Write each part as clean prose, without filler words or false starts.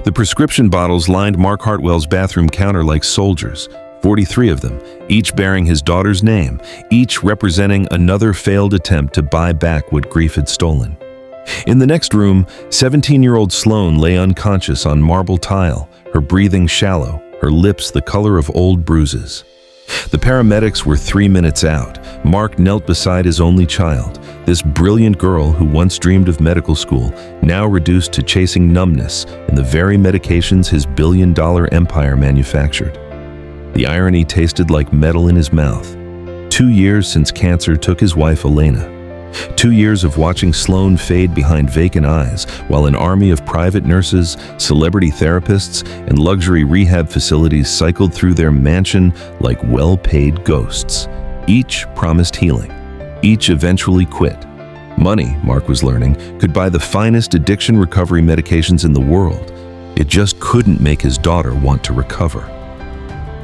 The prescription bottles lined Mark Hartwell's bathroom counter like soldiers, 43 of them, each bearing his daughter's name, each representing another failed attempt to buy back what grief had stolen. In the next room, 17-year-old Sloane lay unconscious on marble tile, her breathing shallow, her lips the color of old bruises. The paramedics were 3 minutes out. Mark knelt beside his only child, this brilliant girl who once dreamed of medical school, now reduced to chasing numbness in the very medications his billion-dollar empire manufactured. The irony tasted like metal in his mouth. 2 years since cancer took his wife Elena. 2 years of watching Sloane fade behind vacant eyes while an army of private nurses, celebrity therapists, and luxury rehab facilities cycled through their mansion like well-paid ghosts. Each promised healing. Each eventually quit. Money, Mark was learning, could buy the finest addiction recovery medications in the world. It just couldn't make his daughter want to recover.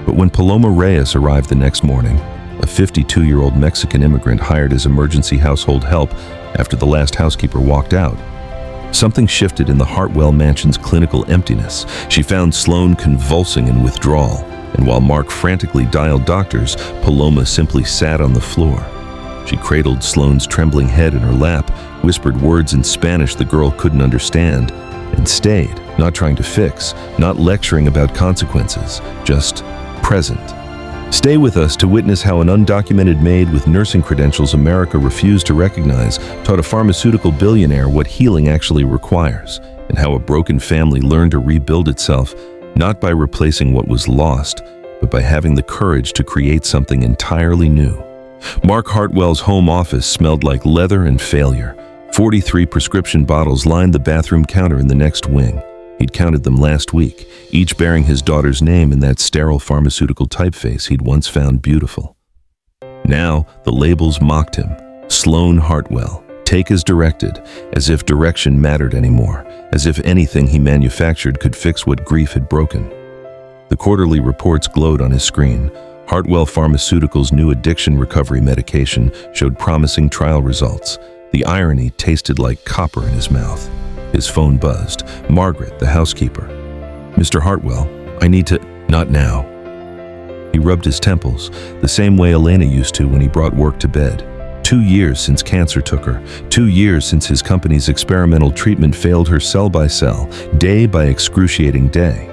But when Paloma Reyes arrived the next morning, a 52-year-old Mexican immigrant hired as emergency household help after the last housekeeper walked out, something shifted in the Hartwell mansion's clinical emptiness. She found Sloane convulsing in withdrawal, and while Mark frantically dialed doctors, Paloma simply sat on the floor. She cradled Sloane's trembling head in her lap, whispered words in Spanish the girl couldn't understand, and stayed, not trying to fix, not lecturing about consequences, just present. Stay with us to witness how an undocumented maid with nursing credentials America refused to recognize taught a pharmaceutical billionaire what healing actually requires, and how a broken family learned to rebuild itself, not by replacing what was lost, but by having the courage to create something entirely new. Mark Hartwell's home office smelled like leather and failure. 43 prescription bottles lined the bathroom counter in the next wing. He'd counted them last week, each bearing his daughter's name in that sterile pharmaceutical typeface he'd once found beautiful. Now, the labels mocked him. Sloane Hartwell, take as directed, as if direction mattered anymore, as if anything he manufactured could fix what grief had broken. The quarterly reports glowed on his screen. Hartwell Pharmaceutical's new addiction recovery medication showed promising trial results. The irony tasted like copper in his mouth. His phone buzzed. Margaret, the housekeeper. "Mr. Hartwell, I need to—" "Not now." He rubbed his temples, the same way Elena used to when he brought work to bed. 2 years since cancer took her. 2 years since his company's experimental treatment failed her cell by cell, day by excruciating day.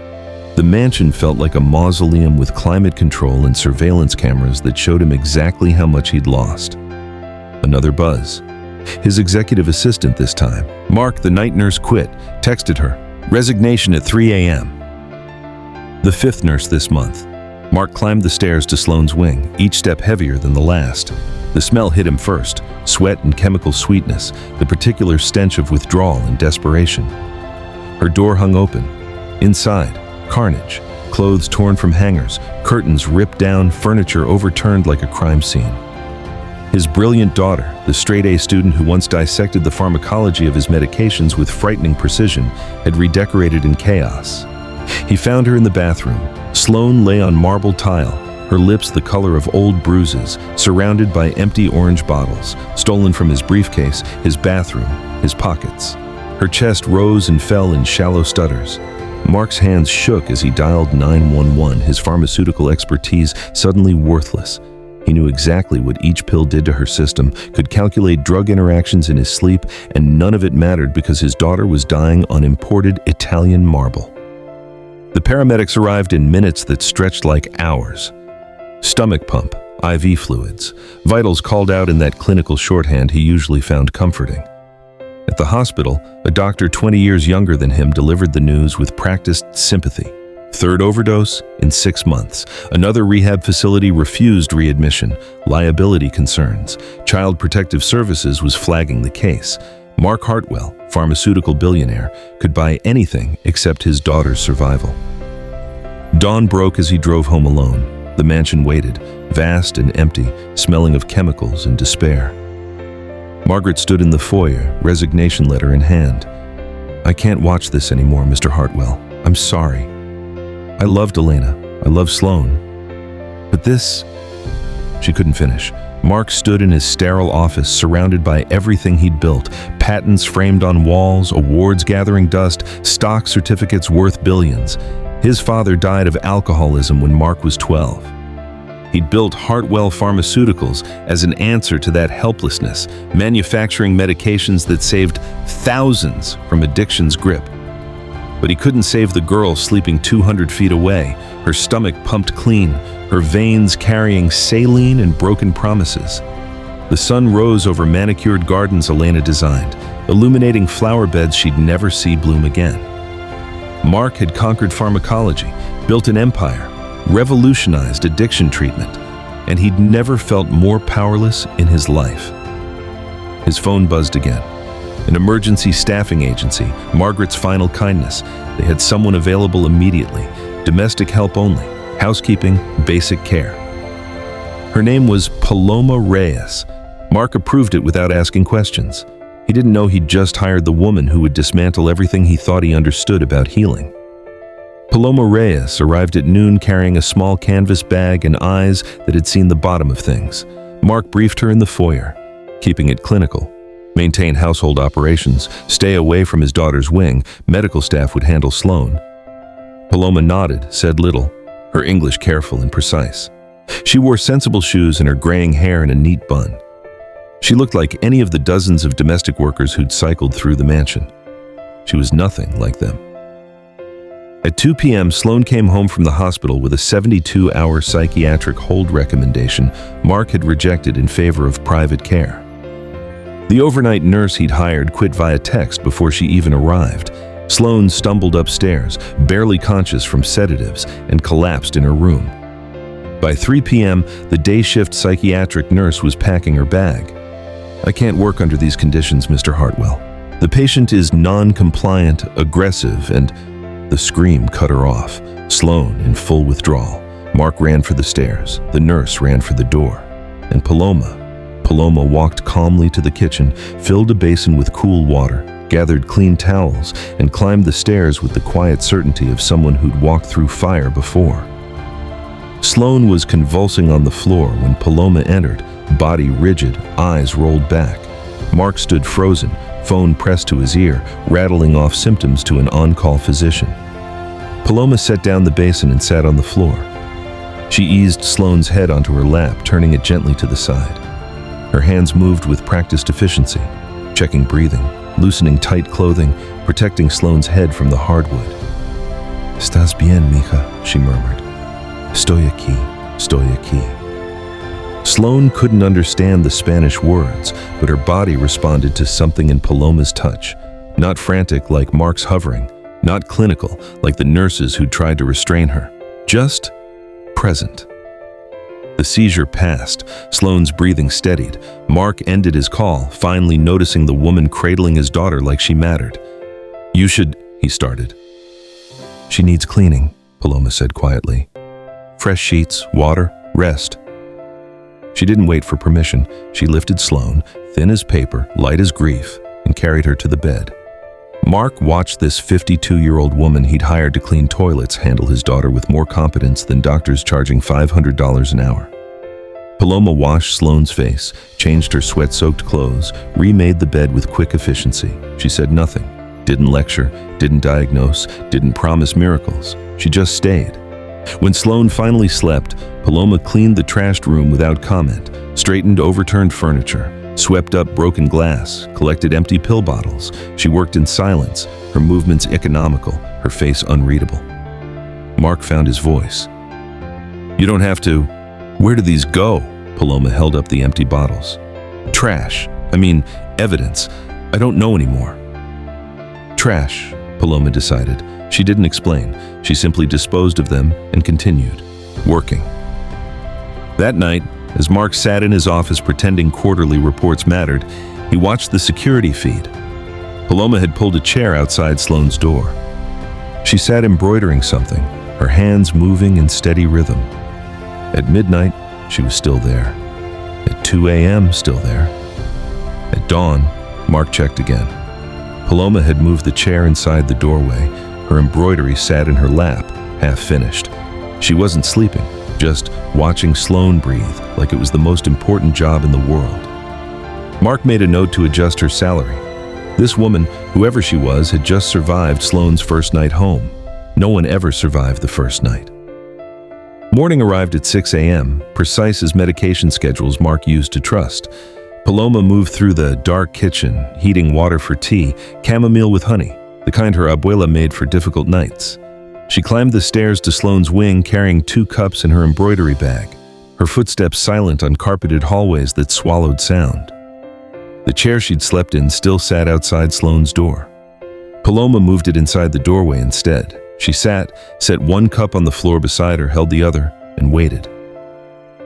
The mansion felt like a mausoleum with climate control and surveillance cameras that showed him exactly how much he'd lost. Another buzz. His executive assistant this time. Mark, the night nurse, quit. Texted her. Resignation at 3 a.m. The 5th nurse this month. Mark climbed the stairs to Sloane's wing, each step heavier than the last. The smell hit him first, sweat and chemical sweetness, the particular stench of withdrawal and desperation. Her door hung open. Inside, carnage, clothes torn from hangers, curtains ripped down, furniture overturned like a crime scene. His brilliant daughter, the straight-A student who once dissected the pharmacology of his medications with frightening precision, had redecorated in chaos. He found her in the bathroom. Sloane lay on marble tile, her lips the color of old bruises, surrounded by empty orange bottles, stolen from his briefcase, his bathroom, his pockets. Her chest rose and fell in shallow stutters. Mark's hands shook as he dialed 911, his pharmaceutical expertise suddenly worthless. He knew exactly what each pill did to her system, could calculate drug interactions in his sleep, and none of it mattered because his daughter was dying on imported Italian marble. The paramedics arrived in minutes that stretched like hours. Stomach pump, IV fluids, vitals called out in that clinical shorthand he usually found comforting. At the hospital, a doctor 20 years younger than him delivered the news with practiced sympathy. 3rd overdose in 6 months. Another rehab facility refused readmission. Liability concerns. Child Protective Services was flagging the case. Mark Hartwell, pharmaceutical billionaire, could buy anything except his daughter's survival. Dawn broke as he drove home alone. The mansion waited, vast and empty, smelling of chemicals and despair. Margaret stood in the foyer, resignation letter in hand. "I can't watch this anymore, Mr. Hartwell. I'm sorry. I loved Elena. I loved Sloane. But this—" She couldn't finish. Mark stood in his sterile office surrounded by everything he'd built, patents framed on walls, awards gathering dust, stock certificates worth billions. His father died of alcoholism when Mark was 12. He'd built Hartwell Pharmaceuticals as an answer to that helplessness, manufacturing medications that saved thousands from addiction's grip. But he couldn't save the girl sleeping 200 feet away, her stomach pumped clean, her veins carrying saline and broken promises. The sun rose over manicured gardens Elena designed, illuminating flower beds she'd never see bloom again. Mark had conquered pharmacology, built an empire, revolutionized addiction treatment, and he'd never felt more powerless in his life. His phone buzzed again. An emergency staffing agency, Margaret's final kindness. They had someone available immediately. Domestic help only. Housekeeping, basic care. Her name was Paloma Reyes. Mark approved it without asking questions. He didn't know he'd just hired the woman who would dismantle everything he thought he understood about healing. Paloma Reyes arrived at noon carrying a small canvas bag and eyes that had seen the bottom of things. Mark briefed her in the foyer, keeping it clinical. Maintain household operations, stay away from his daughter's wing, medical staff would handle Sloan. Paloma nodded, said little, her English careful and precise. She wore sensible shoes and her graying hair in a neat bun. She looked like any of the dozens of domestic workers who'd cycled through the mansion. She was nothing like them. At 2 p.m., Sloan came home from the hospital with a 72-hour psychiatric hold recommendation Mark had rejected in favor of private care. The overnight nurse he'd hired quit via text before she even arrived. Sloan stumbled upstairs, barely conscious from sedatives, and collapsed in her room. By 3 p.m., the day shift psychiatric nurse was packing her bag. "I can't work under these conditions, Mr. Hartwell. The patient is non-compliant, aggressive, and..." The scream cut her off. Sloan in full withdrawal. Mark ran for the stairs. The nurse ran for the door. And Paloma walked calmly to the kitchen, filled a basin with cool water, gathered clean towels, and climbed the stairs with the quiet certainty of someone who'd walked through fire before. Sloan was convulsing on the floor when Paloma entered, body rigid, eyes rolled back. Mark stood frozen, phone pressed to his ear, rattling off symptoms to an on-call physician. Paloma set down the basin and sat on the floor. She eased Sloan's head onto her lap, turning it gently to the side. Her hands moved with practiced efficiency, checking breathing, loosening tight clothing, protecting Sloan's head from the hardwood. "Estás bien, mija," she murmured. "Estoy aquí." Sloan couldn't understand the Spanish words, but her body responded to something in Paloma's touch. Not frantic like Mark's hovering, not clinical like the nurses who'd tried to restrain her. Just present. The seizure passed. Sloan's breathing steadied. Mark ended his call, finally noticing the woman cradling his daughter like she mattered. "You should," he started. "She needs cleaning," Paloma said quietly. "Fresh sheets, water, rest." She didn't wait for permission. She lifted Sloan, thin as paper, light as grief, and carried her to the bed. Mark watched this 52-year-old woman he'd hired to clean toilets handle his daughter with more competence than doctors charging $500 an hour. Paloma washed Sloan's face, changed her sweat-soaked clothes, remade the bed with quick efficiency. She said nothing, didn't lecture, didn't diagnose, didn't promise miracles. She just stayed. When Sloan finally slept, Paloma cleaned the trashed room without comment, straightened overturned furniture, swept up broken glass, collected empty pill bottles. She worked in silence, her movements economical, her face unreadable. Mark found his voice. "You don't have to." "Where do these go?" Paloma held up the empty bottles. "Trash. Evidence. I don't know anymore." "Trash," Paloma decided. She didn't explain. She simply disposed of them and continued, working. That night, as Mark sat in his office pretending quarterly reports mattered, he watched the security feed. Paloma had pulled a chair outside Sloan's door. She sat embroidering something, her hands moving in steady rhythm. At midnight, she was still there. At 2 a.m., still there. At dawn, Mark checked again. Paloma had moved the chair inside the doorway. Her embroidery sat in her lap, half finished. She wasn't sleeping. just watching Sloane breathe like it was the most important job in the world. Mark made a note to adjust her salary. This woman, whoever she was, had just survived Sloane's first night home. No one ever survived the first night. Morning arrived at 6 a.m., precise as medication schedules Mark used to trust. Paloma moved through the dark kitchen, heating water for tea, chamomile with honey, the kind her abuela made for difficult nights. She climbed the stairs to Sloane's wing, carrying 2 cups in her embroidery bag, her footsteps silent on carpeted hallways that swallowed sound. The chair she'd slept in still sat outside Sloane's door. Paloma moved it inside the doorway instead. She sat, set 1 cup on the floor beside her, held the other, and waited.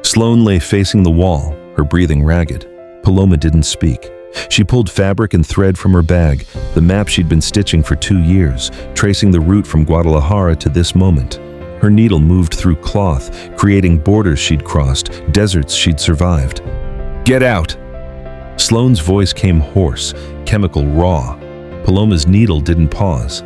Sloane lay facing the wall, her breathing ragged. Paloma didn't speak. She pulled fabric and thread from her bag, the map she'd been stitching for 2 years, tracing the route from Guadalajara to this moment. Her needle moved through cloth, creating borders she'd crossed, deserts she'd survived. "Get out!" Sloane's voice came hoarse, chemical raw. Paloma's needle didn't pause.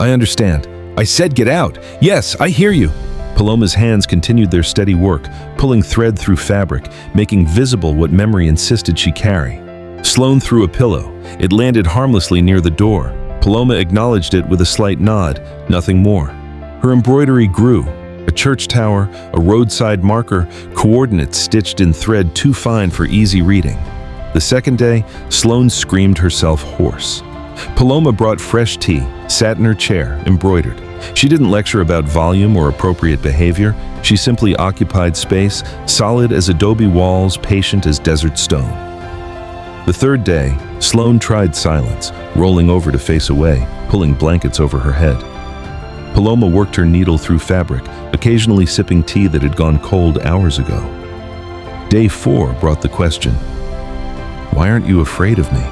"I understand. I said get out. Yes, I hear you." Paloma's hands continued their steady work, pulling thread through fabric, making visible what memory insisted she carry. Sloane threw a pillow. It landed harmlessly near the door. Paloma acknowledged it with a slight nod, nothing more. Her embroidery grew. A church tower, a roadside marker, coordinates stitched in thread too fine for easy reading. The second day, Sloane screamed herself hoarse. Paloma brought fresh tea, sat in her chair, embroidered. She didn't lecture about volume or appropriate behavior. She simply occupied space, solid as adobe walls, patient as desert stone. The third day, Sloane tried silence, rolling over to face away, pulling blankets over her head. Paloma worked her needle through fabric, occasionally sipping tea that had gone cold hours ago. Day 4 brought the question, "Why aren't you afraid of me?"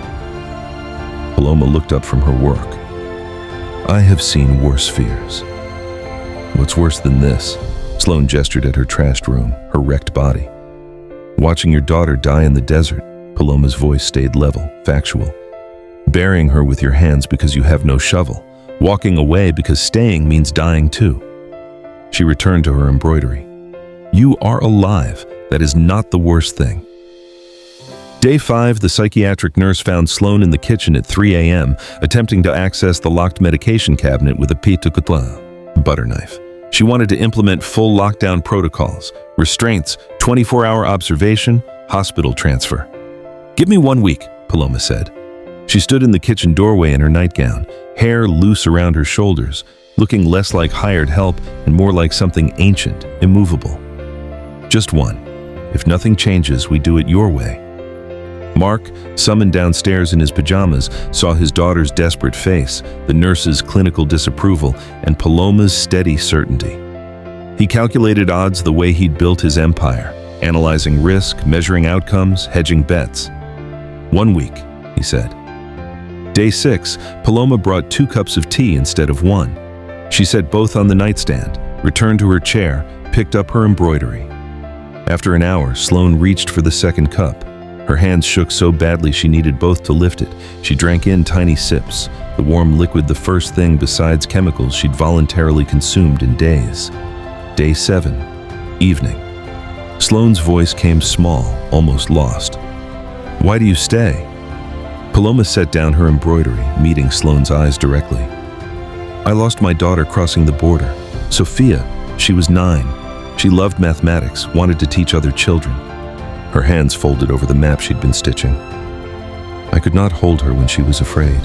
Paloma looked up from her work. "I have seen worse fears." "What's worse than this?" Sloane gestured at her trashed room, her wrecked body. "Watching your daughter die in the desert." Paloma's voice stayed level, factual. "Burying her with your hands because you have no shovel. Walking away because staying means dying too." She returned to her embroidery. "You are alive. That is not the worst thing." Day 5, the psychiatric nurse found Sloane in the kitchen at 3 a.m., attempting to access the locked medication cabinet with a butter knife. She wanted to implement full lockdown protocols, restraints, 24-hour observation, hospital transfer. "Give me 1 week," Paloma said. She stood in the kitchen doorway in her nightgown, hair loose around her shoulders, looking less like hired help and more like something ancient, immovable. "Just 1. If nothing changes, we do it your way." Mark, summoned downstairs in his pajamas, saw his daughter's desperate face, the nurse's clinical disapproval, and Paloma's steady certainty. He calculated odds the way he'd built his empire, analyzing risk, measuring outcomes, hedging bets. 1 week, he said. Day 6, Paloma brought 2 cups of tea instead of 1. She set both on the nightstand, returned to her chair, picked up her embroidery. After an hour, Sloane reached for the second cup. Her hands shook so badly she needed both to lift it. She drank in tiny sips, the warm liquid the first thing besides chemicals she'd voluntarily consumed in days. Day 7, evening. Sloane's voice came small, almost lost. "Why do you stay?" Paloma set down her embroidery, meeting Sloane's eyes directly. "I lost my daughter crossing the border. Sophia, she was 9. She loved mathematics, wanted to teach other children." Her hands folded over the map she'd been stitching. "I could not hold her when she was afraid.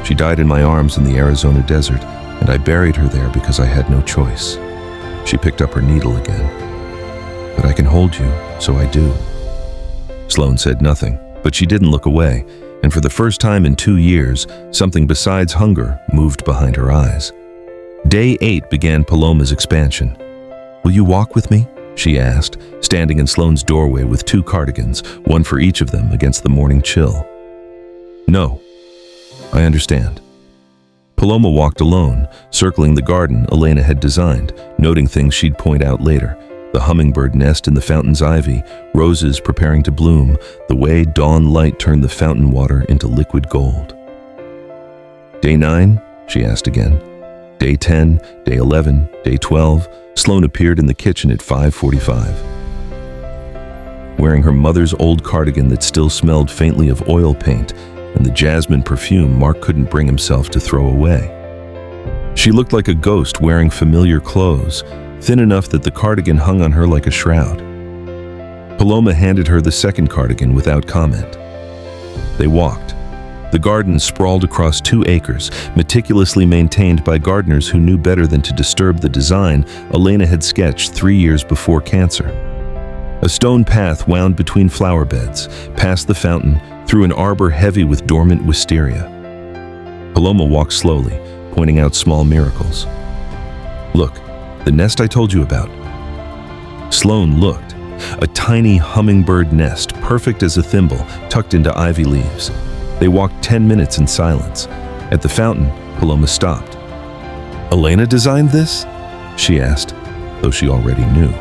She died in my arms in the Arizona desert, and I buried her there because I had no choice." She picked up her needle again. "But I can hold you, so I do." Sloane said nothing, but she didn't look away, and for the first time in 2 years, something besides hunger moved behind her eyes. Day 8 began Paloma's expansion. "Will you walk with me?" she asked, standing in Sloane's doorway with 2 cardigans, one for each of them against the morning chill. "No. I understand." Paloma walked alone, circling the garden Elena had designed, noting things she'd point out later. The hummingbird nest in the fountain's ivy, roses preparing to bloom, the way dawn light turned the fountain water into liquid gold. "Day 9? She asked again. Day 10, day 11, day 12, Sloane appeared in the kitchen at 5:45. Wearing her mother's old cardigan that still smelled faintly of oil paint and the jasmine perfume Mark couldn't bring himself to throw away. She looked like a ghost wearing familiar clothes, thin enough that the cardigan hung on her like a shroud. Paloma handed her the second cardigan without comment. They walked. The garden sprawled across 2 acres, meticulously maintained by gardeners who knew better than to disturb the design Elena had sketched 3 years before cancer. A stone path wound between flower beds, past the fountain, through an arbor heavy with dormant wisteria. Paloma walked slowly, pointing out small miracles. "Look, the nest I told you about." Sloane looked. A tiny hummingbird nest, perfect as a thimble, tucked into ivy leaves. They walked 10 minutes in silence. At the fountain, Paloma stopped. "Elena designed this?" she asked, though she already knew.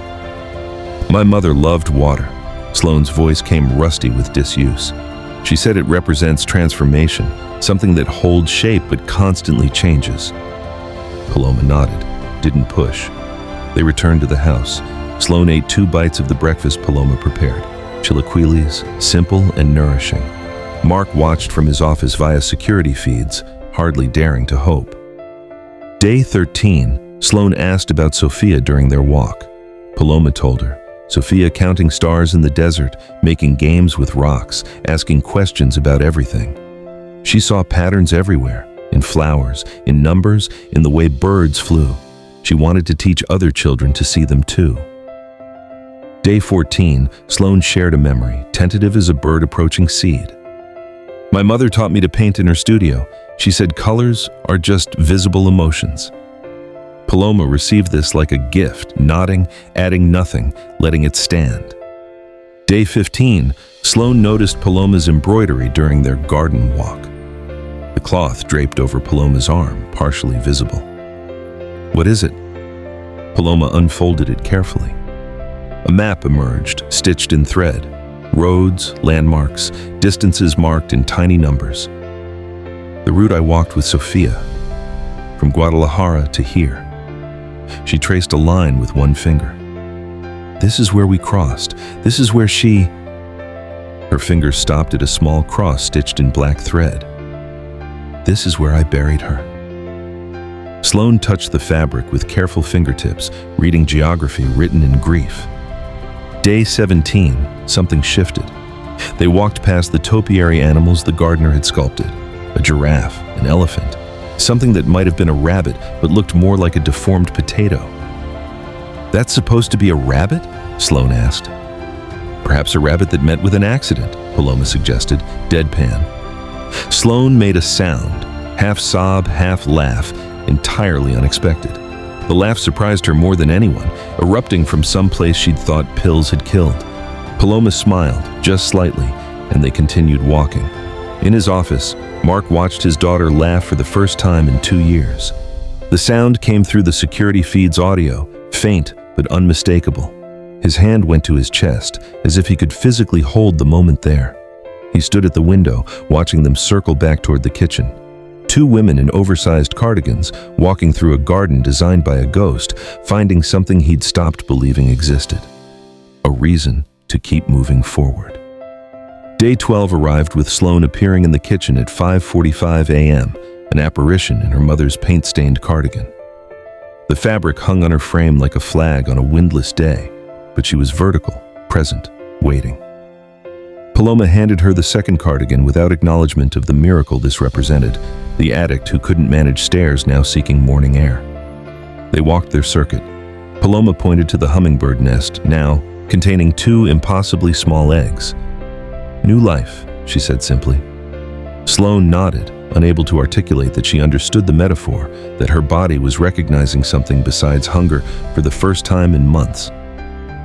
"My mother loved water." Sloane's voice came rusty with disuse. She said it represents transformation, something that holds shape but constantly changes. Paloma nodded, didn't push. They returned to the house. Sloane ate 2 bites of the breakfast Paloma prepared, chilaquiles, simple and nourishing. Mark watched from his office via security feeds, hardly daring to hope. Day 13, Sloane asked about Sophia during their walk. Paloma told her. Sophia counting stars in the desert, making games with rocks, asking questions about everything. She saw patterns everywhere, in flowers, in numbers, in the way birds flew. She wanted to teach other children to see them too. Day 14, Sloane shared a memory, tentative as a bird approaching seed. "My mother taught me to paint in her studio. She said colors are just visible emotions." Paloma received this like a gift, nodding, adding nothing, letting it stand. Day 15, Sloane noticed Paloma's embroidery during their garden walk. The cloth draped over Paloma's arm, partially visible. "What is it?" Paloma unfolded it carefully. A map emerged, stitched in thread. Roads, landmarks, distances marked in tiny numbers. "The route I walked with Sophia, from Guadalajara to here." She traced a line with one finger. "This is where we crossed. This is where she..." Her finger stopped at a small cross stitched in black thread. "This is where I buried her." Sloane touched the fabric with careful fingertips, reading geography written in grief. Day 17, something shifted. They walked past the topiary animals the gardener had sculpted. A giraffe, an elephant, something that might have been a rabbit but looked more like a deformed potato. "That's supposed to be a rabbit?" Sloane asked. "Perhaps a rabbit that met with an accident," Paloma suggested, deadpan. Sloane made a sound, half sob, half laugh, entirely unexpected. The laugh surprised her more than anyone, erupting from some place she'd thought pills had killed. Paloma smiled, just slightly, and they continued walking. In his office, Mark watched his daughter laugh for the first time in 2 years. The sound came through the security feed's audio, faint but unmistakable. His hand went to his chest, as if he could physically hold the moment there. He stood at the window, watching them circle back toward the kitchen. 2 women in oversized cardigans, walking through a garden designed by a ghost, finding something he'd stopped believing existed. A reason to keep moving forward. Day 12 arrived with Sloane appearing in the kitchen at 5:45 a.m., an apparition in her mother's paint-stained cardigan. The fabric hung on her frame like a flag on a windless day, but she was vertical, present, waiting. Paloma handed her the second cardigan without acknowledgement of the miracle this represented, the addict who couldn't manage stairs now seeking morning air. They walked their circuit. Paloma pointed to the hummingbird nest, now containing 2 impossibly small eggs. "New life," she said simply. Sloane nodded, unable to articulate that she understood the metaphor, that her body was recognizing something besides hunger for the first time in months.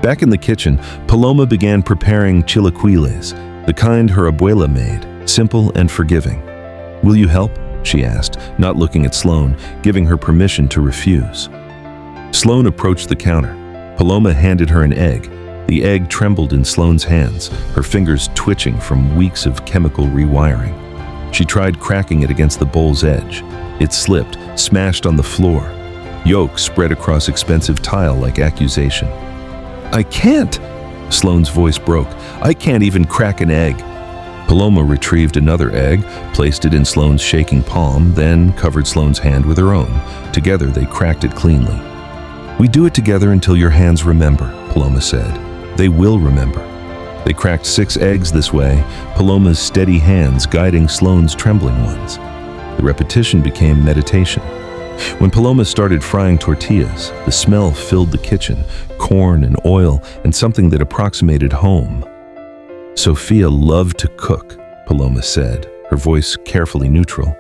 Back in the kitchen, Paloma began preparing chilaquiles, the kind her abuela made, simple and forgiving. "Will you help?" she asked, not looking at Sloane, giving her permission to refuse. Sloane approached the counter. Paloma handed her an egg. The egg trembled in Sloane's hands, her fingers twitching from weeks of chemical rewiring. She tried cracking it against the bowl's edge. It slipped, smashed on the floor. Yolk spread across expensive tile like accusation. "I can't!" Sloane's voice broke. "I can't even crack an egg." Paloma retrieved another egg, placed it in Sloane's shaking palm, then covered Sloane's hand with her own. Together, they cracked it cleanly. "We do it together until your hands remember," Paloma said. "They will remember." They cracked 6 eggs this way, Paloma's steady hands guiding Sloane's trembling ones. The repetition became meditation. When Paloma started frying tortillas, the smell filled the kitchen, corn and oil and something that approximated home. "Sophia loved to cook," Paloma said, her voice carefully neutral.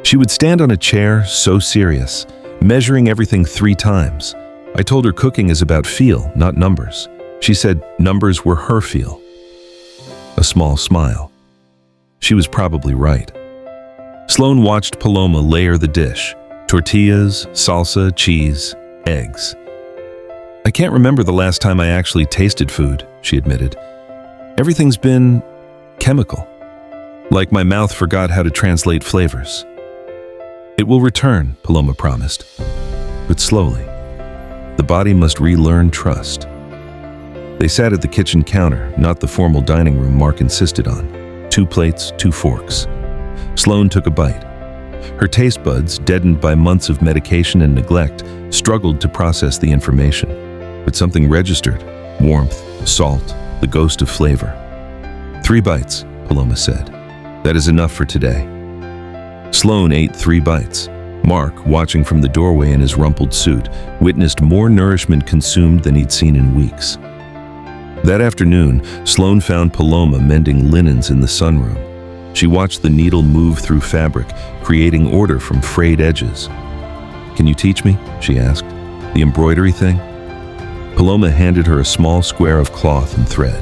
She would stand on a chair, so serious, measuring everything 3 times. I told her cooking is about feel, not numbers. She said numbers were her feel. A small smile. She was probably right. Sloane watched Paloma layer the dish. Tortillas, salsa, cheese, eggs. "I can't remember the last time I actually tasted food," she admitted. "Everything's been chemical. Like my mouth forgot how to translate flavors." "It will return," Paloma promised. But slowly. The body must relearn trust. They sat at the kitchen counter, not the formal dining room Mark insisted on. 2 plates, 2 forks. Sloane took a bite. Her taste buds, deadened by months of medication and neglect, struggled to process the information. But something registered. Warmth, salt, the ghost of flavor. 3 bites, Paloma said. "That is enough for today." Sloane ate 3 bites. Mark, watching from the doorway in his rumpled suit, witnessed more nourishment consumed than he'd seen in weeks. That afternoon, Sloane found Paloma mending linens in the sunroom. She watched the needle move through fabric, creating order from frayed edges. "Can you teach me?" she asked. "The embroidery thing?" Paloma handed her a small square of cloth and thread.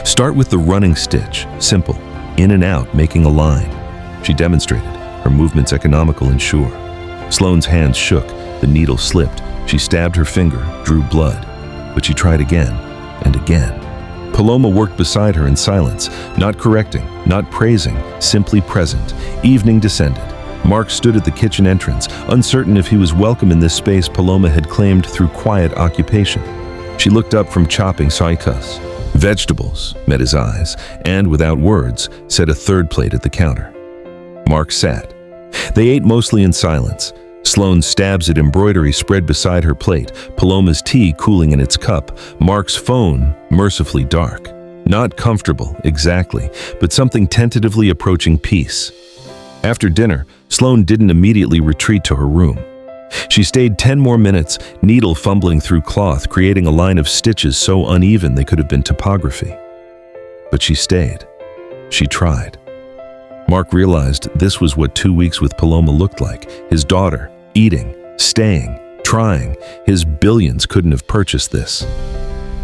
"Start with the running stitch, simple, in and out, making a line." She demonstrated, her movements economical and sure. Sloane's hands shook, the needle slipped. She stabbed her finger, drew blood. But she tried again and again. Paloma worked beside her in silence, not correcting, not praising, simply present. Evening descended. Mark stood at the kitchen entrance, uncertain if he was welcome in this space Paloma had claimed through quiet occupation. She looked up from chopping saikas. Vegetables met his eyes, and without words, set a 3rd plate at the counter. Mark sat. They ate mostly in silence. Sloane's stabs at embroidery spread beside her plate, Paloma's tea cooling in its cup, Mark's phone mercifully dark. Not comfortable, exactly, but something tentatively approaching peace. After dinner, Sloane didn't immediately retreat to her room. She stayed 10 more minutes, needle fumbling through cloth, creating a line of stitches so uneven they could have been topography. But she stayed. She tried. Mark realized this was what 2 weeks with Paloma looked like. His daughter, eating, staying, trying. His billions couldn't have purchased this.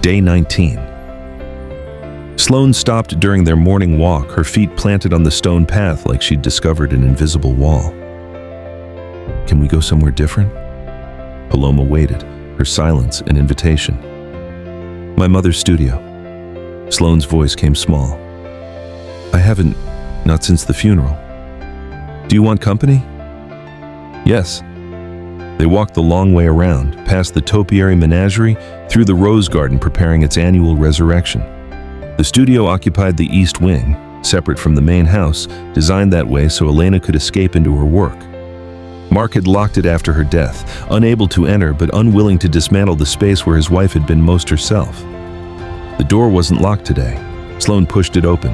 Day 19. Sloane stopped during their morning walk, her feet planted on the stone path like she'd discovered an invisible wall. "Can we go somewhere different?" Paloma waited, her silence an invitation. "My mother's studio." Sloane's voice came small. "I haven't, not since the funeral. Do you want company?" "Yes." They walked the long way around, past the topiary menagerie, through the rose garden preparing its annual resurrection. The studio occupied the east wing, separate from the main house, designed that way so Elena could escape into her work. Mark had locked it after her death, unable to enter but unwilling to dismantle the space where his wife had been most herself. The door wasn't locked today. Sloane pushed it open.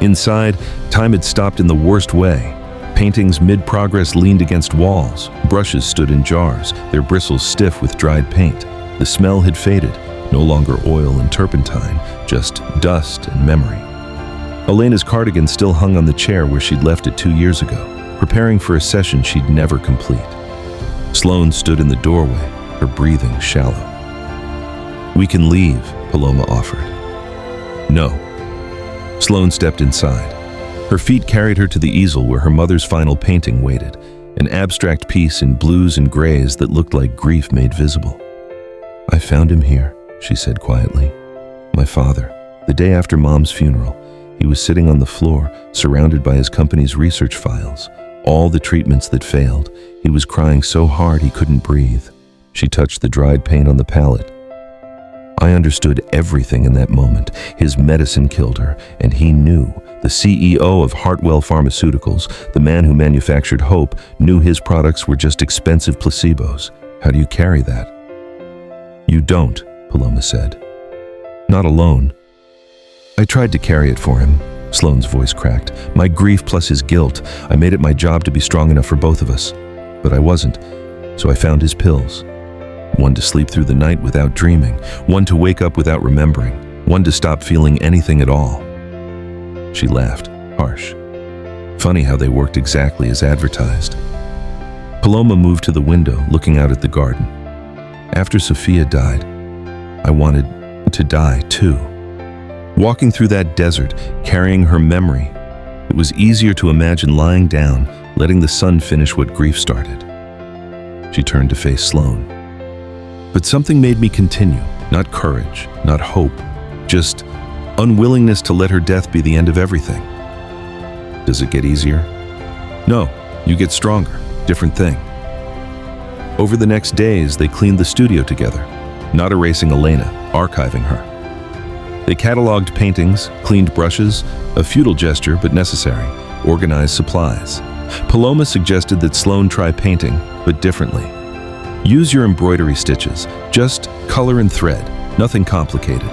Inside, time had stopped in the worst way. Paintings mid-progress leaned against walls. Brushes stood in jars, their bristles stiff with dried paint. The smell had faded, no longer oil and turpentine, just dust and memory. Elena's cardigan still hung on the chair where she'd left it 2 years ago, preparing for a session she'd never complete. Sloane stood in the doorway, her breathing shallow. "We can leave," Paloma offered. "No." Sloane stepped inside. Her feet carried her to the easel where her mother's final painting waited, an abstract piece in blues and grays that looked like grief made visible. "I found him here," she said quietly. "My father. The day after Mom's funeral, he was sitting on the floor, surrounded by his company's research files, All the treatments that failed. He was crying so hard he couldn't breathe. She touched the dried paint on the palette. I understood everything in that moment. His medicine killed her, and he knew. The CEO of Hartwell Pharmaceuticals, the man who manufactured hope, knew his products were just expensive placebos. How do you carry that? You don't, Paloma said. Not alone. I tried to carry it for him. Sloane's voice cracked. My grief plus his guilt. I made it my job to be strong enough for both of us. But I wasn't, so I found his pills. One to sleep through the night without dreaming, one to wake up without remembering, one to stop feeling anything at all. She laughed, harsh. Funny how they worked exactly as advertised. Paloma moved to the window, looking out at the garden. After Sophia died, I wanted to die too. Walking through that desert, carrying her memory, it was easier to imagine lying down, letting the sun finish what grief started. She turned to face Sloane. But something made me continue, not courage, not hope, just unwillingness to let her death be the end of everything. Does it get easier? No, you get stronger, different thing. Over the next days, they cleaned the studio together, not erasing Elena, archiving her. They cataloged paintings, cleaned brushes, a futile gesture but necessary, organized supplies. Paloma suggested that Sloane try painting, but differently. Use your embroidery stitches, just color and thread, nothing complicated.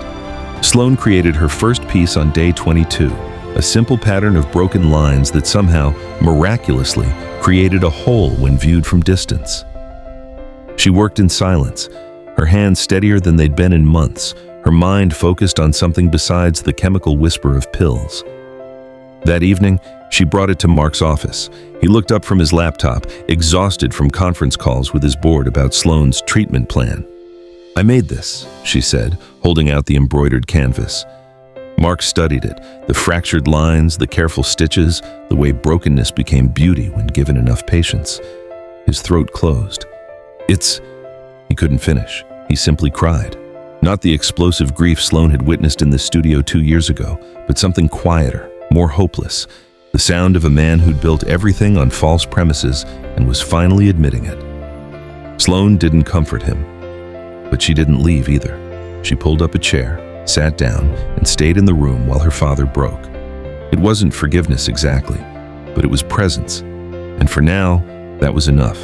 Sloane created her first piece on day 22, a simple pattern of broken lines that somehow, miraculously, created a whole when viewed from distance. She worked in silence, her hands steadier than they'd been in months, her mind focused on something besides the chemical whisper of pills. That evening, she brought it to Mark's office. He looked up from his laptop, exhausted from conference calls with his board about Sloane's treatment plan. I made this, she said, holding out the embroidered canvas. Mark studied it, the fractured lines, the careful stitches, the way brokenness became beauty when given enough patience. His throat closed. He couldn't finish. He simply cried. Not the explosive grief Sloane had witnessed in the studio 2 years ago, but something quieter, more hopeless. The sound of a man who'd built everything on false premises and was finally admitting it. Sloane didn't comfort him, but she didn't leave either. She pulled up a chair, sat down, and stayed in the room while her father broke. It wasn't forgiveness exactly, but it was presence. And for now, that was enough.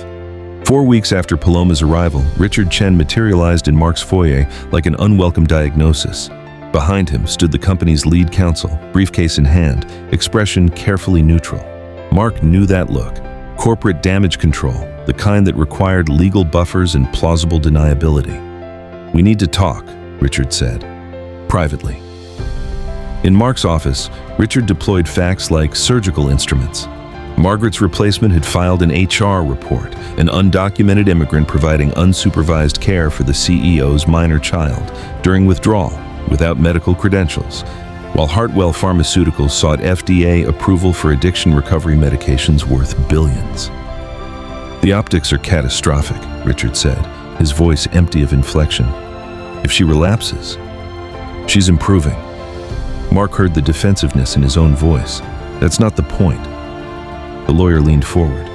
4 weeks after Paloma's arrival, Richard Chen materialized in Mark's foyer like an unwelcome diagnosis. Behind him stood the company's lead counsel, briefcase in hand, expression carefully neutral. Mark knew that look. Corporate damage control, the kind that required legal buffers and plausible deniability. "We need to talk," Richard said, privately. In Mark's office, Richard deployed facts like surgical instruments. Margaret's replacement had filed an HR report, an undocumented immigrant providing unsupervised care for the CEO's minor child during withdrawal without medical credentials, while Hartwell Pharmaceuticals sought FDA approval for addiction recovery medications worth billions. "The optics are catastrophic," Richard said, his voice empty of inflection. "If she relapses, she's improving." Mark heard the defensiveness in his own voice. "That's not the point." The lawyer leaned forward.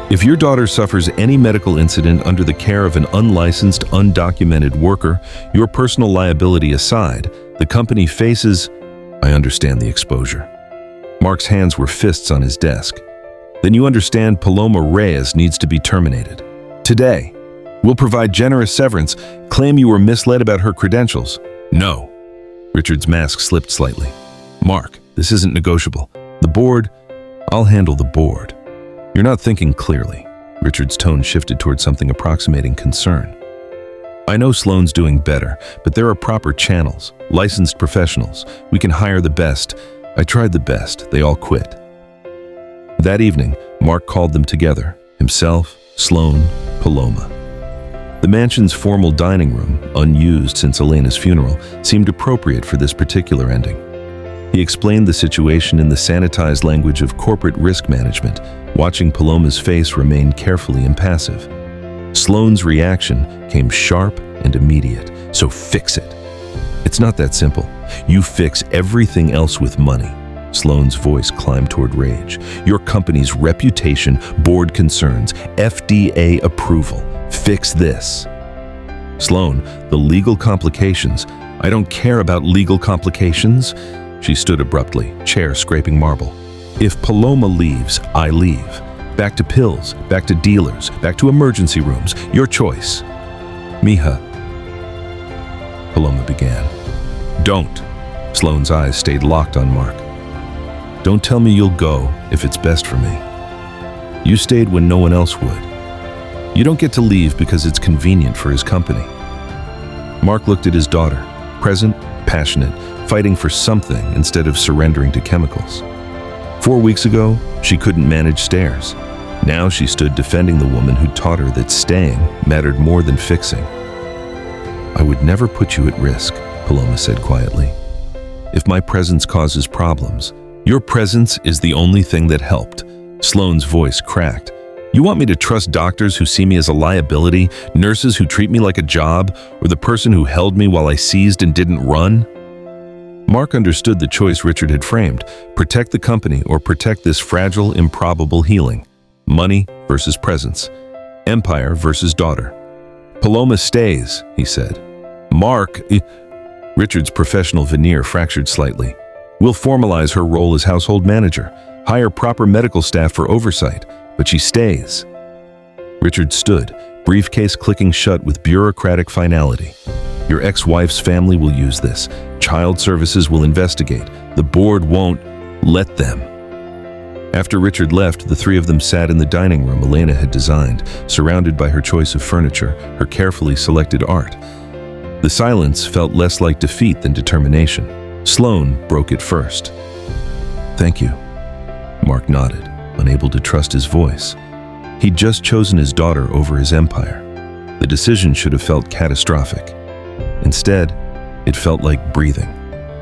"If your daughter suffers any medical incident under the care of an unlicensed, undocumented worker, your personal liability aside, the company faces—" "I understand the exposure." Mark's hands were fists on his desk. "Then you understand Paloma Reyes needs to be terminated. Today. We'll provide generous severance, claim you were misled about her credentials." "No." Richard's mask slipped slightly. "Mark, this isn't negotiable. The board— I'll handle the board." "You're not thinking clearly." Richard's tone shifted toward something approximating concern. "I know Sloane's doing better, but there are proper channels, licensed professionals. We can hire the best. I tried the best. They all quit." That evening, Mark called them together, himself, Sloane, Paloma. The mansion's formal dining room, unused since Elena's funeral, seemed appropriate for this particular ending. He explained the situation in the sanitized language of corporate risk management, watching Paloma's face remain carefully impassive. Sloane's reaction came sharp and immediate. "So fix it." "It's not that simple. You fix everything else with money. Sloane's voice climbed toward rage. Your company's reputation, board concerns, FDA approval. Fix this. Sloane, the legal complications. I don't care about legal complications. She stood abruptly, chair scraping marble. If Paloma leaves, I leave. Back to pills, back to dealers, back to emergency rooms. Your choice. Mija. Paloma began. Don't. Sloane's eyes stayed locked on Mark. Don't tell me you'll go if it's best for me. You stayed when no one else would. You don't get to leave because it's convenient for his company. Mark looked at his daughter, present, passionate, fighting for something instead of surrendering to chemicals. 4 weeks ago, she couldn't manage stairs. Now she stood defending the woman who taught her that staying mattered more than fixing. I would never put you at risk, Paloma said quietly. If my presence causes problems, your presence is the only thing that helped. Sloane's voice cracked. You want me to trust doctors who see me as a liability, nurses who treat me like a job, or the person who held me while I seized and didn't run? Mark understood the choice Richard had framed: protect the company or protect this fragile, improbable healing. Money versus presence. Empire versus daughter. Paloma stays, he said. Mark, Richard's professional veneer fractured slightly. We'll formalize her role as household manager, hire proper medical staff for oversight, but she stays. Richard stood, briefcase clicking shut with bureaucratic finality. Your ex-wife's family will use this. Child services will investigate. The board won't let them. After Richard left, the three of them sat in the dining room Elena had designed, surrounded by her choice of furniture, her carefully selected art. The silence felt less like defeat than determination. Sloane broke it first. Thank you. Mark nodded, unable to trust his voice. He'd just chosen his daughter over his empire. The decision should have felt catastrophic. Instead, it felt like breathing.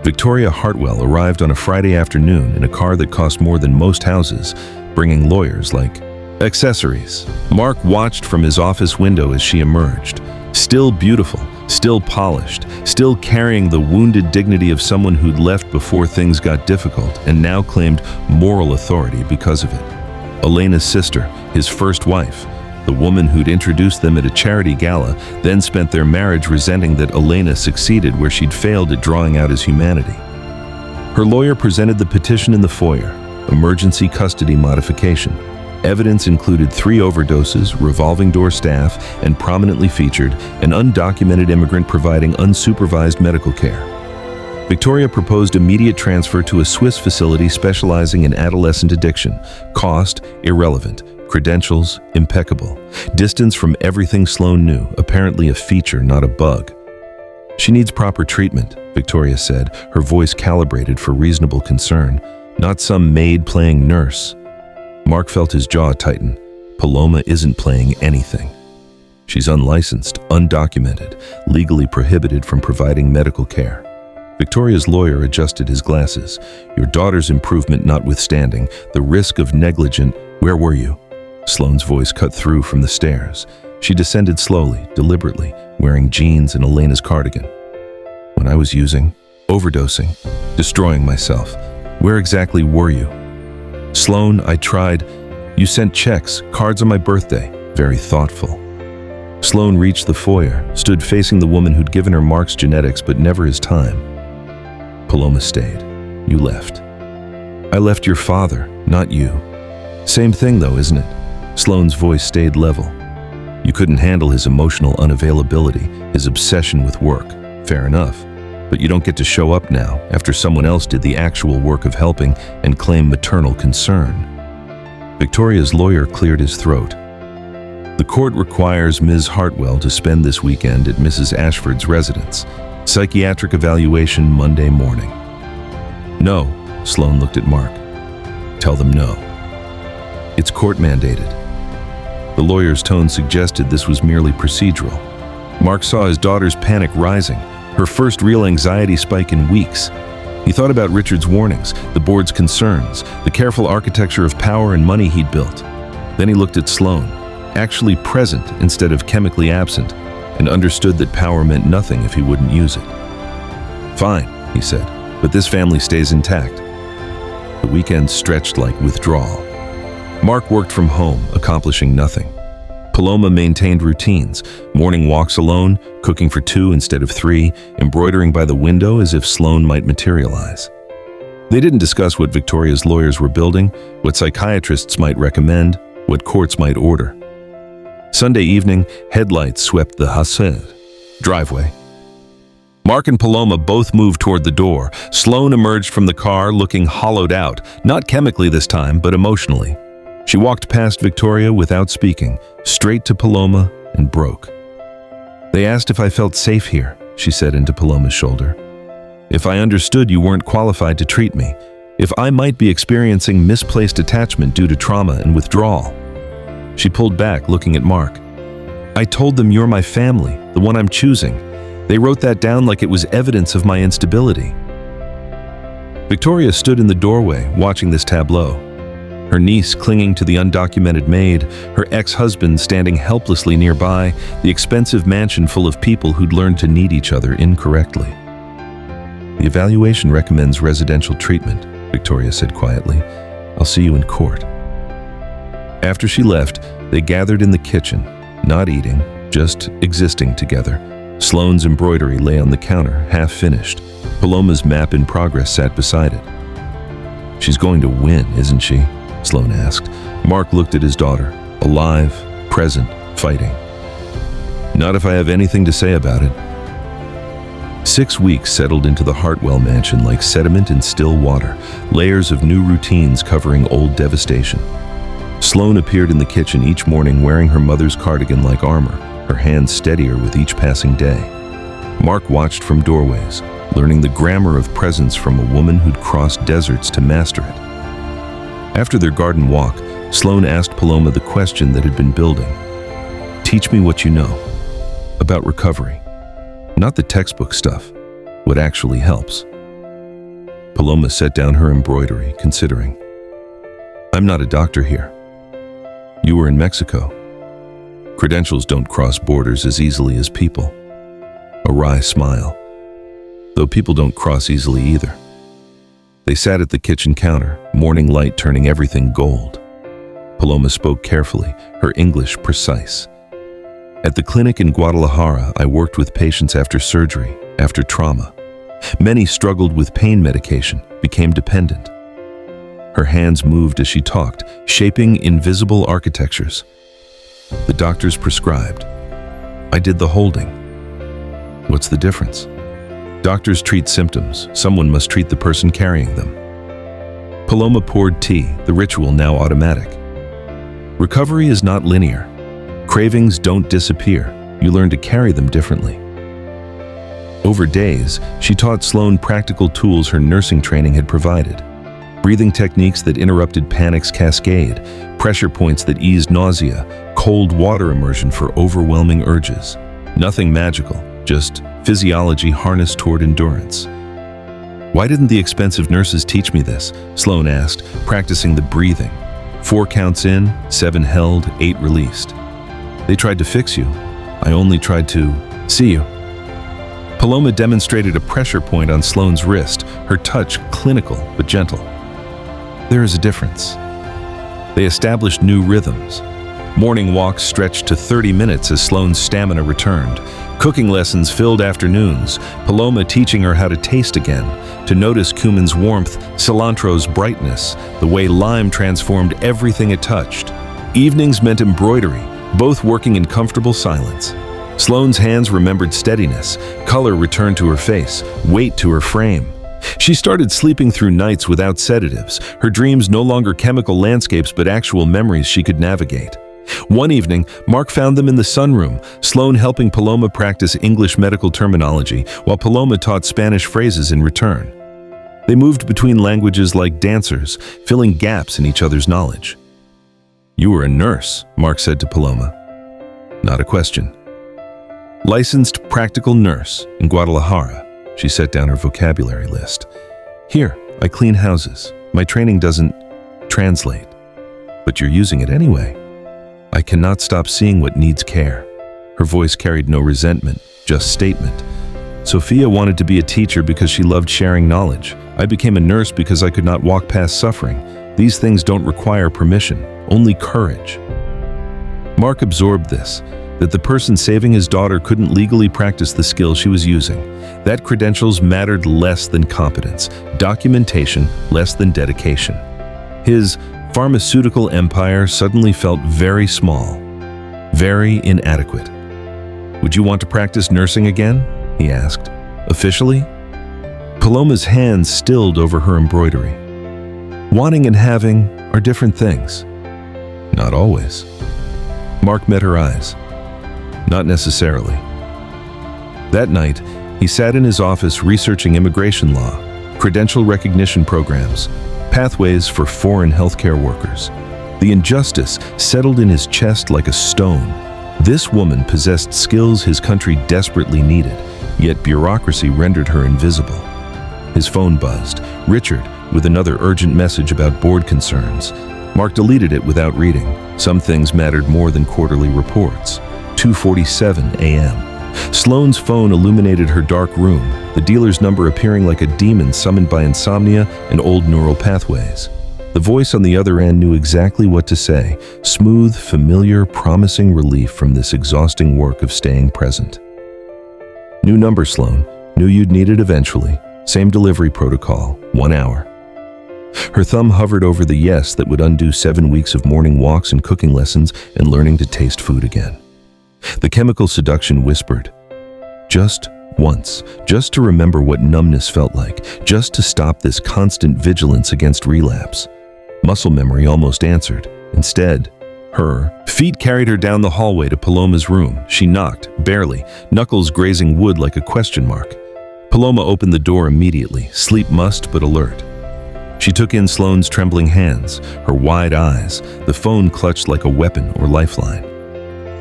Victoria Hartwell arrived on a Friday afternoon in a car that cost more than most houses, bringing lawyers like accessories. Mark watched from his office window as she emerged. Still beautiful, still polished, still carrying the wounded dignity of someone who'd left before things got difficult and now claimed moral authority because of it. Elena's sister, his first wife, the woman who'd introduced them at a charity gala, then spent their marriage resenting that Elena succeeded where she'd failed at drawing out his humanity. Her lawyer presented the petition in the foyer, emergency custody modification. Evidence included 3 overdoses, revolving door staff, and prominently featured an undocumented immigrant providing unsupervised medical care. Victoria proposed immediate transfer to a Swiss facility specializing in adolescent addiction. Cost, irrelevant. Credentials, impeccable. Distance from everything Sloane knew, apparently a feature, not a bug. She needs proper treatment, Victoria said, her voice calibrated for reasonable concern, not some maid playing nurse. Mark felt his jaw tighten. Paloma isn't playing anything. She's unlicensed, undocumented, legally prohibited from providing medical care. Victoria's lawyer adjusted his glasses. Your daughter's improvement notwithstanding, the risk of negligent— Where were you? Sloane's voice cut through from the stairs. She descended slowly, deliberately, wearing jeans and Elena's cardigan. When I was overdosing, destroying myself. Where exactly were you? Sloane, I tried. You sent checks, cards on my birthday. Very thoughtful. Sloane reached the foyer, stood facing the woman who'd given her Mark's genetics but never his time. Paloma stayed. You left. I left your father, not you. Same thing though, isn't it? Sloane's voice stayed level. You couldn't handle his emotional unavailability, his obsession with work. Fair enough. But you don't get to show up now, after someone else did the actual work of helping, and claim maternal concern. Victoria's lawyer cleared his throat. The court requires Ms. Hartwell to spend this weekend at Mrs. Ashford's residence. Psychiatric evaluation Monday morning. No, Sloane looked at Mark. Tell them no. It's court mandated. The lawyer's tone suggested this was merely procedural. Mark saw his daughter's panic rising, her first real anxiety spike in weeks. He thought about Richard's warnings, the board's concerns, the careful architecture of power and money he'd built. Then he looked at Sloane, actually present instead of chemically absent, and understood that power meant nothing if he wouldn't use it. Fine, he said, but this family stays intact. The weekends stretched like withdrawal. Mark worked from home, accomplishing nothing. Paloma maintained routines, morning walks alone, cooking for 2 instead of 3, embroidering by the window as if Sloane might materialize. They didn't discuss what Victoria's lawyers were building, what psychiatrists might recommend, what courts might order. Sunday evening, headlights swept the Hassel driveway. Mark and Paloma both moved toward the door. Sloane emerged from the car looking hollowed out, not chemically this time, but emotionally. She walked past Victoria without speaking, straight to Paloma, and broke. "They asked if I felt safe here," she said into Paloma's shoulder. "If I understood you weren't qualified to treat me, if I might be experiencing misplaced attachment due to trauma and withdrawal." She pulled back, looking at Mark. "I told them you're my family, the one I'm choosing. They wrote that down like it was evidence of my instability." Victoria stood in the doorway, watching this tableau. Her niece clinging to the undocumented maid, her ex-husband standing helplessly nearby, the expensive mansion full of people who'd learned to need each other incorrectly. "The evaluation recommends residential treatment," Victoria said quietly. "I'll see you in court." After she left, they gathered in the kitchen, not eating, just existing together. Sloane's embroidery lay on the counter, half finished. Paloma's map in progress sat beside it. "She's going to win, isn't she?" Sloane asked. Mark looked at his daughter, alive, present, fighting. "Not if I have anything to say about it." 6 weeks settled into the Hartwell mansion like sediment in still water, layers of new routines covering old devastation. Sloane appeared in the kitchen each morning wearing her mother's cardigan like armor, her hands steadier with each passing day. Mark watched from doorways, learning the grammar of presence from a woman who'd crossed deserts to master it. After their garden walk, Sloane asked Paloma the question that had been building. "Teach me what you know about recovery. Not the textbook stuff, what actually helps." Paloma set down her embroidery, considering. "I'm not a doctor here. You were in Mexico. Credentials don't cross borders as easily as people." A wry smile. "Though people don't cross easily either." They sat at the kitchen counter, morning light turning everything gold. Paloma spoke carefully, her English precise. "At the clinic in Guadalajara, I worked with patients after surgery, after trauma. Many struggled with pain medication, became dependent." Her hands moved as she talked, shaping invisible architectures. "The doctors prescribed. I did the holding. What's the difference? Doctors treat symptoms. Someone must treat the person carrying them." Paloma poured tea, the ritual now automatic. "Recovery is not linear. Cravings don't disappear. You learn to carry them differently." Over days, she taught Sloane practical tools her nursing training had provided. Breathing techniques that interrupted panic's cascade, pressure points that eased nausea, cold water immersion for overwhelming urges. Nothing magical, just physiology harnessed toward endurance. "Why didn't the expensive nurses teach me this?" Sloane asked, practicing the breathing. 4 counts in, 7 held, 8 released. "They tried to fix you. I only tried to see you." Paloma demonstrated a pressure point on Sloane's wrist, her touch clinical but gentle. "There is a difference." They established new rhythms. Morning walks stretched to 30 minutes as Sloane's stamina returned. Cooking lessons filled afternoons, Paloma teaching her how to taste again, to notice cumin's warmth, cilantro's brightness, the way lime transformed everything it touched. Evenings meant embroidery, both working in comfortable silence. Sloane's hands remembered steadiness, color returned to her face, weight to her frame. She started sleeping through nights without sedatives, her dreams no longer chemical landscapes but actual memories she could navigate. One evening, Mark found them in the sunroom, Sloane helping Paloma practice English medical terminology, while Paloma taught Spanish phrases in return. They moved between languages like dancers, filling gaps in each other's knowledge. "You were a nurse," Mark said to Paloma. "Not a question." "Licensed practical nurse in Guadalajara." She set down her vocabulary list. "Here, I clean houses. My training doesn't translate. But you're using it anyway. I cannot stop seeing what needs care." Her voice carried no resentment, just statement. "Sophia wanted to be a teacher because she loved sharing knowledge. I became a nurse because I could not walk past suffering. These things don't require permission, only courage. Mark absorbed this, that the person saving his daughter couldn't legally practice the skill she was using, that credentials mattered less than competence, documentation less than dedication. His pharmaceutical empire suddenly felt very small, very inadequate. "Would you want to practice nursing again?" he asked. "Officially?" Paloma's hands stilled over her embroidery. Wanting and having are different things. Not always. Mark met her eyes. Not necessarily. That night, he sat in his office researching immigration law, credential recognition programs, pathways for foreign healthcare workers. The injustice settled in his chest like a stone. This woman possessed skills his country desperately needed, yet bureaucracy rendered her invisible. His phone buzzed. Richard, with another urgent message about board concerns. Mark deleted it without reading. Some things mattered more than quarterly reports. 2:47 a.m. Sloane's phone illuminated her dark room, the dealer's number appearing like a demon summoned by insomnia and old neural pathways. The voice on the other end knew exactly what to say, smooth, familiar, promising relief from this exhausting work of staying present. "New number, Sloane. Knew you'd need it eventually. Same delivery protocol, 1 hour." Her thumb hovered over the yes that would undo 7 weeks of morning walks and cooking lessons and learning to taste food again. The chemical seduction whispered, "Just once, just to remember what numbness felt like, just to stop this constant vigilance against relapse." Muscle memory almost answered. Instead, her feet carried her down the hallway to Paloma's room. She knocked, barely, knuckles grazing wood like a question mark. Paloma opened the door immediately, sleep mussed but alert. She took in Sloane's trembling hands, her wide eyes, the phone clutched like a weapon or lifeline.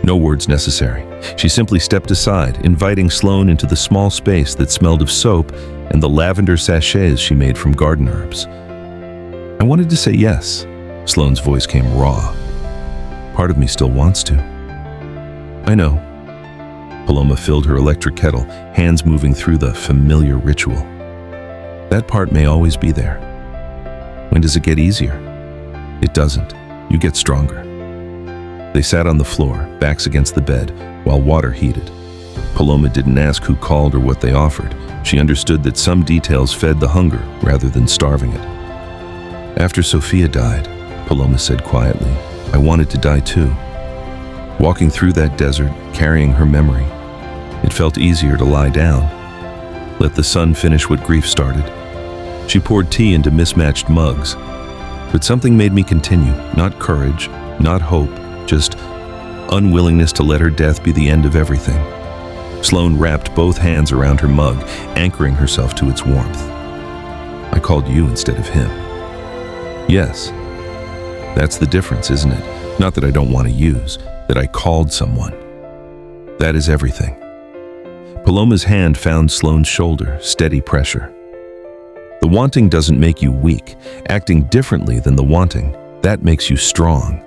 No words necessary. She simply stepped aside, inviting Sloane into the small space that smelled of soap and the lavender sachets she made from garden herbs. "I wanted to say yes." Sloane's voice came raw. "Part of me still wants to." "I know." Paloma filled her electric kettle, hands moving through the familiar ritual. "That part may always be there. When does it get easier?" "It doesn't. You get stronger." They sat on the floor, backs against the bed, while water heated. Paloma didn't ask who called or what they offered. She understood that some details fed the hunger rather than starving it. "After Sophia died," Paloma said quietly, "I wanted to die too. Walking through that desert, carrying her memory, it felt easier to lie down. Let the sun finish what grief started." She poured tea into mismatched mugs. But something made me continue, not courage, not hope, just unwillingness to let her death be the end of everything. Sloane wrapped both hands around her mug, anchoring herself to its warmth. "I called you instead of him." "Yes. That's the difference, isn't it? Not that I don't want to use, that I called someone. That is everything." Paloma's hand found Sloane's shoulder, steady pressure. "The wanting doesn't make you weak. Acting differently than the wanting, that makes you strong."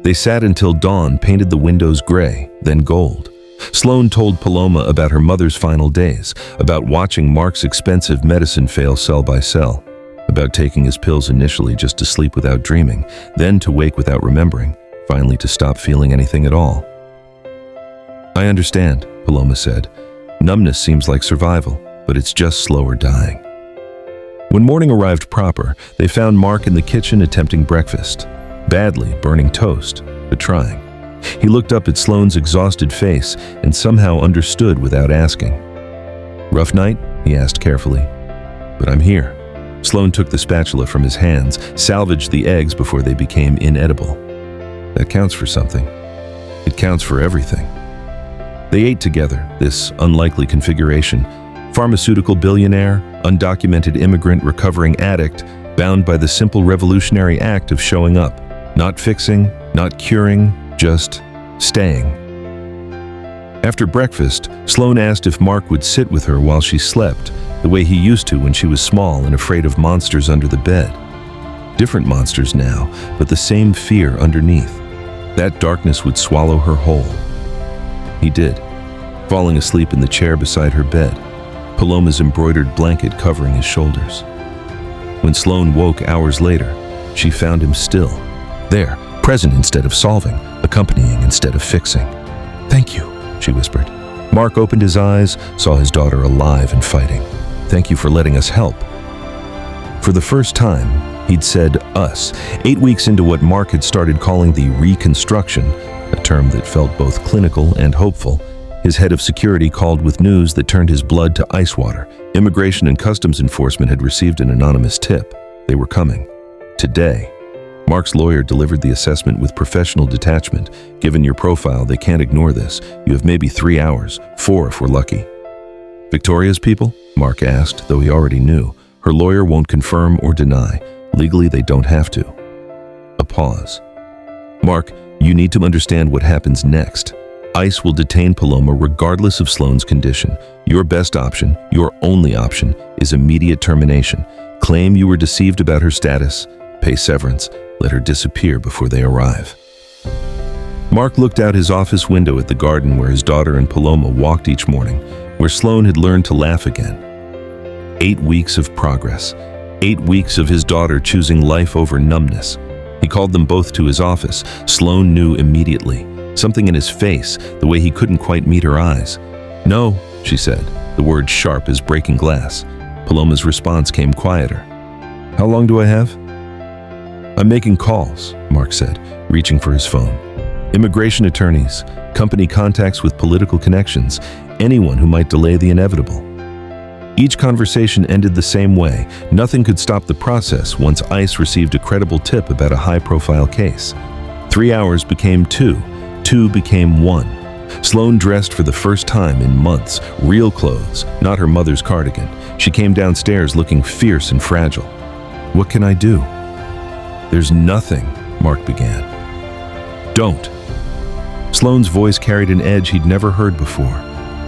They sat until dawn painted the windows gray, then gold. Sloane told Paloma about her mother's final days, about watching Mark's expensive medicine fail cell by cell, about taking his pills initially just to sleep without dreaming, then to wake without remembering, finally to stop feeling anything at all. "I understand," Paloma said. "Numbness seems like survival, but it's just slower dying." When morning arrived proper, they found Mark in the kitchen attempting breakfast. Badly, burning toast, but trying. He looked up at Sloane's exhausted face and somehow understood without asking. "Rough night?" he asked carefully. "But I'm here." Sloane took the spatula from his hands, salvaged the eggs before they became inedible. That counts for something. It counts for everything. They ate together, this unlikely configuration. Pharmaceutical billionaire, undocumented immigrant recovering addict, bound by the simple revolutionary act of showing up. Not fixing, not curing, just staying. After breakfast, Sloane asked if Mark would sit with her while she slept, the way he used to when she was small and afraid of monsters under the bed. Different monsters now, but the same fear underneath. That darkness would swallow her whole. He did, falling asleep in the chair beside her bed. Paloma's embroidered blanket covering his shoulders. When Sloane woke hours later, she found him still, there, present instead of solving, accompanying instead of fixing. "Thank you," she whispered. Mark opened his eyes, saw his daughter alive and fighting. "Thank you for letting us help." For the first time, he'd said us, 8 weeks into what Mark had started calling the reconstruction, a term that felt both clinical and hopeful. His head of security called with news that turned his blood to ice water. Immigration and Customs Enforcement had received an anonymous tip. They were coming. Today. Mark's lawyer delivered the assessment with professional detachment. "Given your profile, they can't ignore this. You have maybe 3 hours, 4 if we're lucky." "Victoria's people?" Mark asked, though he already knew. Her lawyer won't confirm or deny. Legally, they don't have to. A pause. "Mark, you need to understand what happens next. ICE will detain Paloma regardless of Sloane's condition. Your best option, your only option, is immediate termination. Claim you were deceived about her status, pay severance, let her disappear before they arrive." Mark looked out his office window at the garden where his daughter and Paloma walked each morning, where Sloane had learned to laugh again. 8 weeks of progress. 8 weeks of his daughter choosing life over numbness. He called them both to his office. Sloane knew immediately. Something in his face, the way he couldn't quite meet her eyes. "No," she said, the word sharp as breaking glass. Paloma's response came quieter. "How long do I have?" "I'm making calls," Mark said, reaching for his phone. "Immigration attorneys, company contacts with political connections, anyone who might delay the inevitable." Each conversation ended the same way. Nothing could stop the process once ICE received a credible tip about a high-profile case. 3 hours became 2. 2 became 1. Sloane dressed for the first time in months, real clothes, not her mother's cardigan. She came downstairs looking fierce and fragile. "What can I do?" "There's nothing," Mark began. "Don't." Sloane's voice carried an edge he'd never heard before.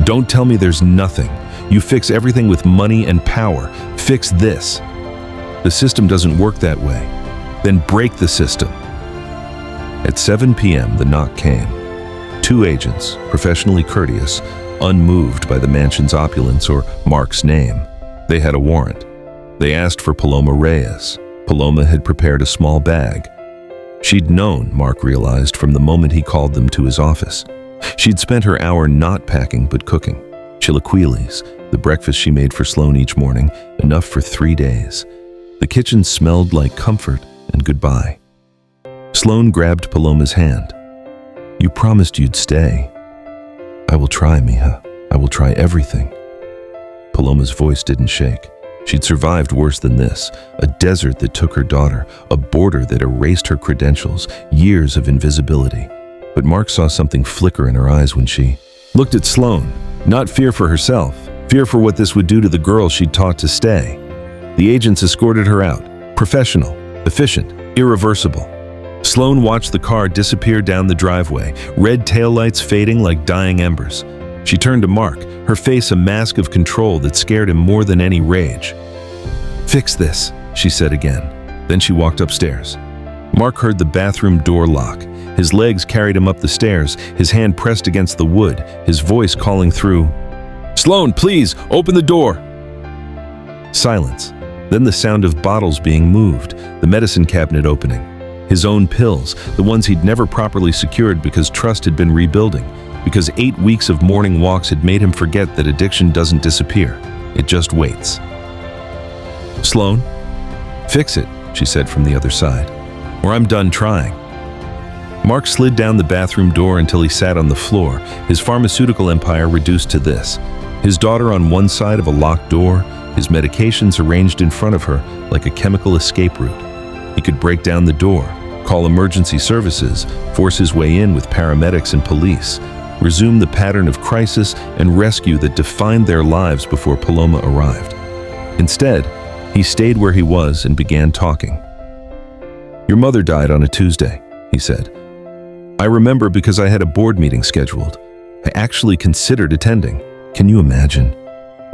"Don't tell me there's nothing. You fix everything with money and power. Fix this." "The system doesn't work that way." "Then break the system." At 7 p.m., the knock came. 2 agents, professionally courteous, unmoved by the mansion's opulence or Mark's name. They had a warrant. They asked for Paloma Reyes. Paloma had prepared a small bag. She'd known, Mark realized, from the moment he called them to his office. She'd spent her hour not packing but cooking. Chilaquiles, the breakfast she made for Sloane each morning, enough for 3 days. The kitchen smelled like comfort and goodbye. Sloane grabbed Paloma's hand. "You promised you'd stay." "I will try, mija. I will try everything." Paloma's voice didn't shake. She'd survived worse than this, a desert that took her daughter, a border that erased her credentials, years of invisibility. But Mark saw something flicker in her eyes when she looked at Sloane. Not fear for herself, fear for what this would do to the girl she'd taught to stay. The agents escorted her out, professional, efficient, irreversible. Sloane watched the car disappear down the driveway, red taillights fading like dying embers. She turned to Mark, her face a mask of control that scared him more than any rage. "Fix this," she said again. Then she walked upstairs. Mark heard the bathroom door lock. His legs carried him up the stairs, his hand pressed against the wood, his voice calling through, "Sloane, please, open the door!" Silence. Then the sound of bottles being moved, the medicine cabinet opening. His own pills, the ones he'd never properly secured because trust had been rebuilding, because 8 weeks of morning walks had made him forget that addiction doesn't disappear. It just waits. "Sloane, fix it," she said from the other side, "or I'm done trying." Mark slid down the bathroom door until he sat on the floor, his pharmaceutical empire reduced to this. His daughter on one side of a locked door, his medications arranged in front of her like a chemical escape route. He could break down the door, call emergency services, force his way in with paramedics and police, resume the pattern of crisis and rescue that defined their lives before Paloma arrived. Instead, he stayed where he was and began talking. "Your mother died on a Tuesday," he said. "I remember because I had a board meeting scheduled. I actually considered attending. Can you imagine?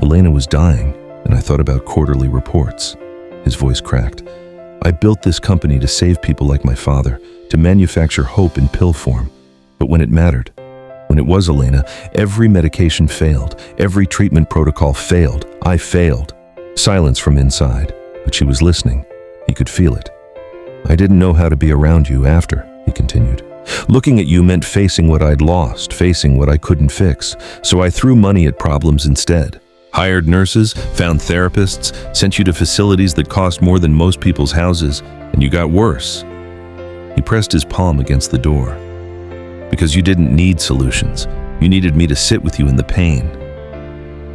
Elena was dying, and I thought about quarterly reports." His voice cracked. "I built this company to save people like my father, to manufacture hope in pill form. But when it mattered, When it was Elena, every medication failed. Every treatment protocol failed. I failed. Silence from inside, but she was listening. He could feel it. I didn't know how to be around you after, he continued. Looking at you meant facing what I'd lost, facing what I couldn't fix, so I threw money at problems instead. Hired nurses, found therapists, sent you to facilities that cost more than most people's houses, and you got worse. He pressed his palm against the door. Because you didn't need solutions. You needed me to sit with you in the pain.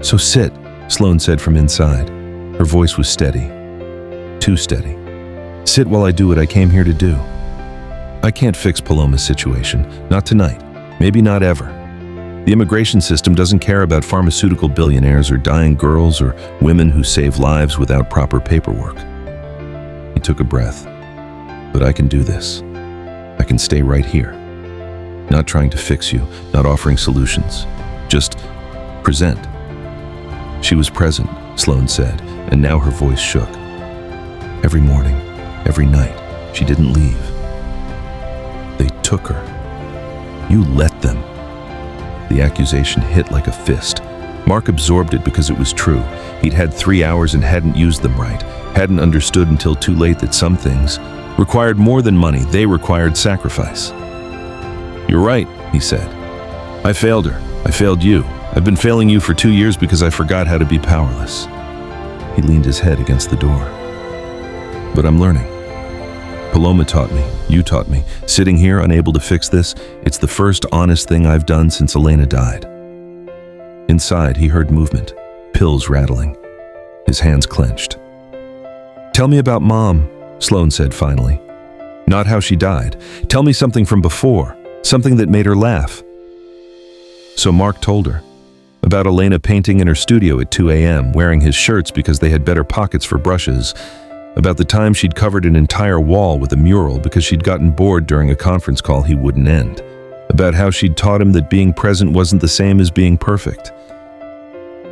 So sit, Sloane said from inside. Her voice was steady. Too steady. Sit while I do what I came here to do. I can't fix Paloma's situation. Not tonight. Maybe not ever. The immigration system doesn't care about pharmaceutical billionaires or dying girls or women who save lives without proper paperwork. He took a breath. But I can do this. I can stay right here. Not trying to fix you, not offering solutions. Just present. She was present, Sloane said, and now her voice shook. Every morning, every night, she didn't leave. They took her. You let them. The accusation hit like a fist. Mark absorbed it because it was true. He'd had 3 hours and hadn't used them right, hadn't understood until too late that some things required more than money. They required sacrifice. You're right, he said. I failed her. I failed you. I've been failing you for 2 years because I forgot how to be powerless. He leaned his head against the door. But I'm learning. Paloma taught me. You taught me. Sitting here, unable to fix this, it's the first honest thing I've done since Elena died. Inside, he heard movement, pills rattling. His hands clenched. Tell me about Mom, Sloane said finally. Not how she died. Tell me something from before. Something that made her laugh. So Mark told her about Elena painting in her studio at 2 a.m., wearing his shirts because they had better pockets for brushes, about the time she'd covered an entire wall with a mural because she'd gotten bored during a conference call he wouldn't end, about how she'd taught him that being present wasn't the same as being perfect.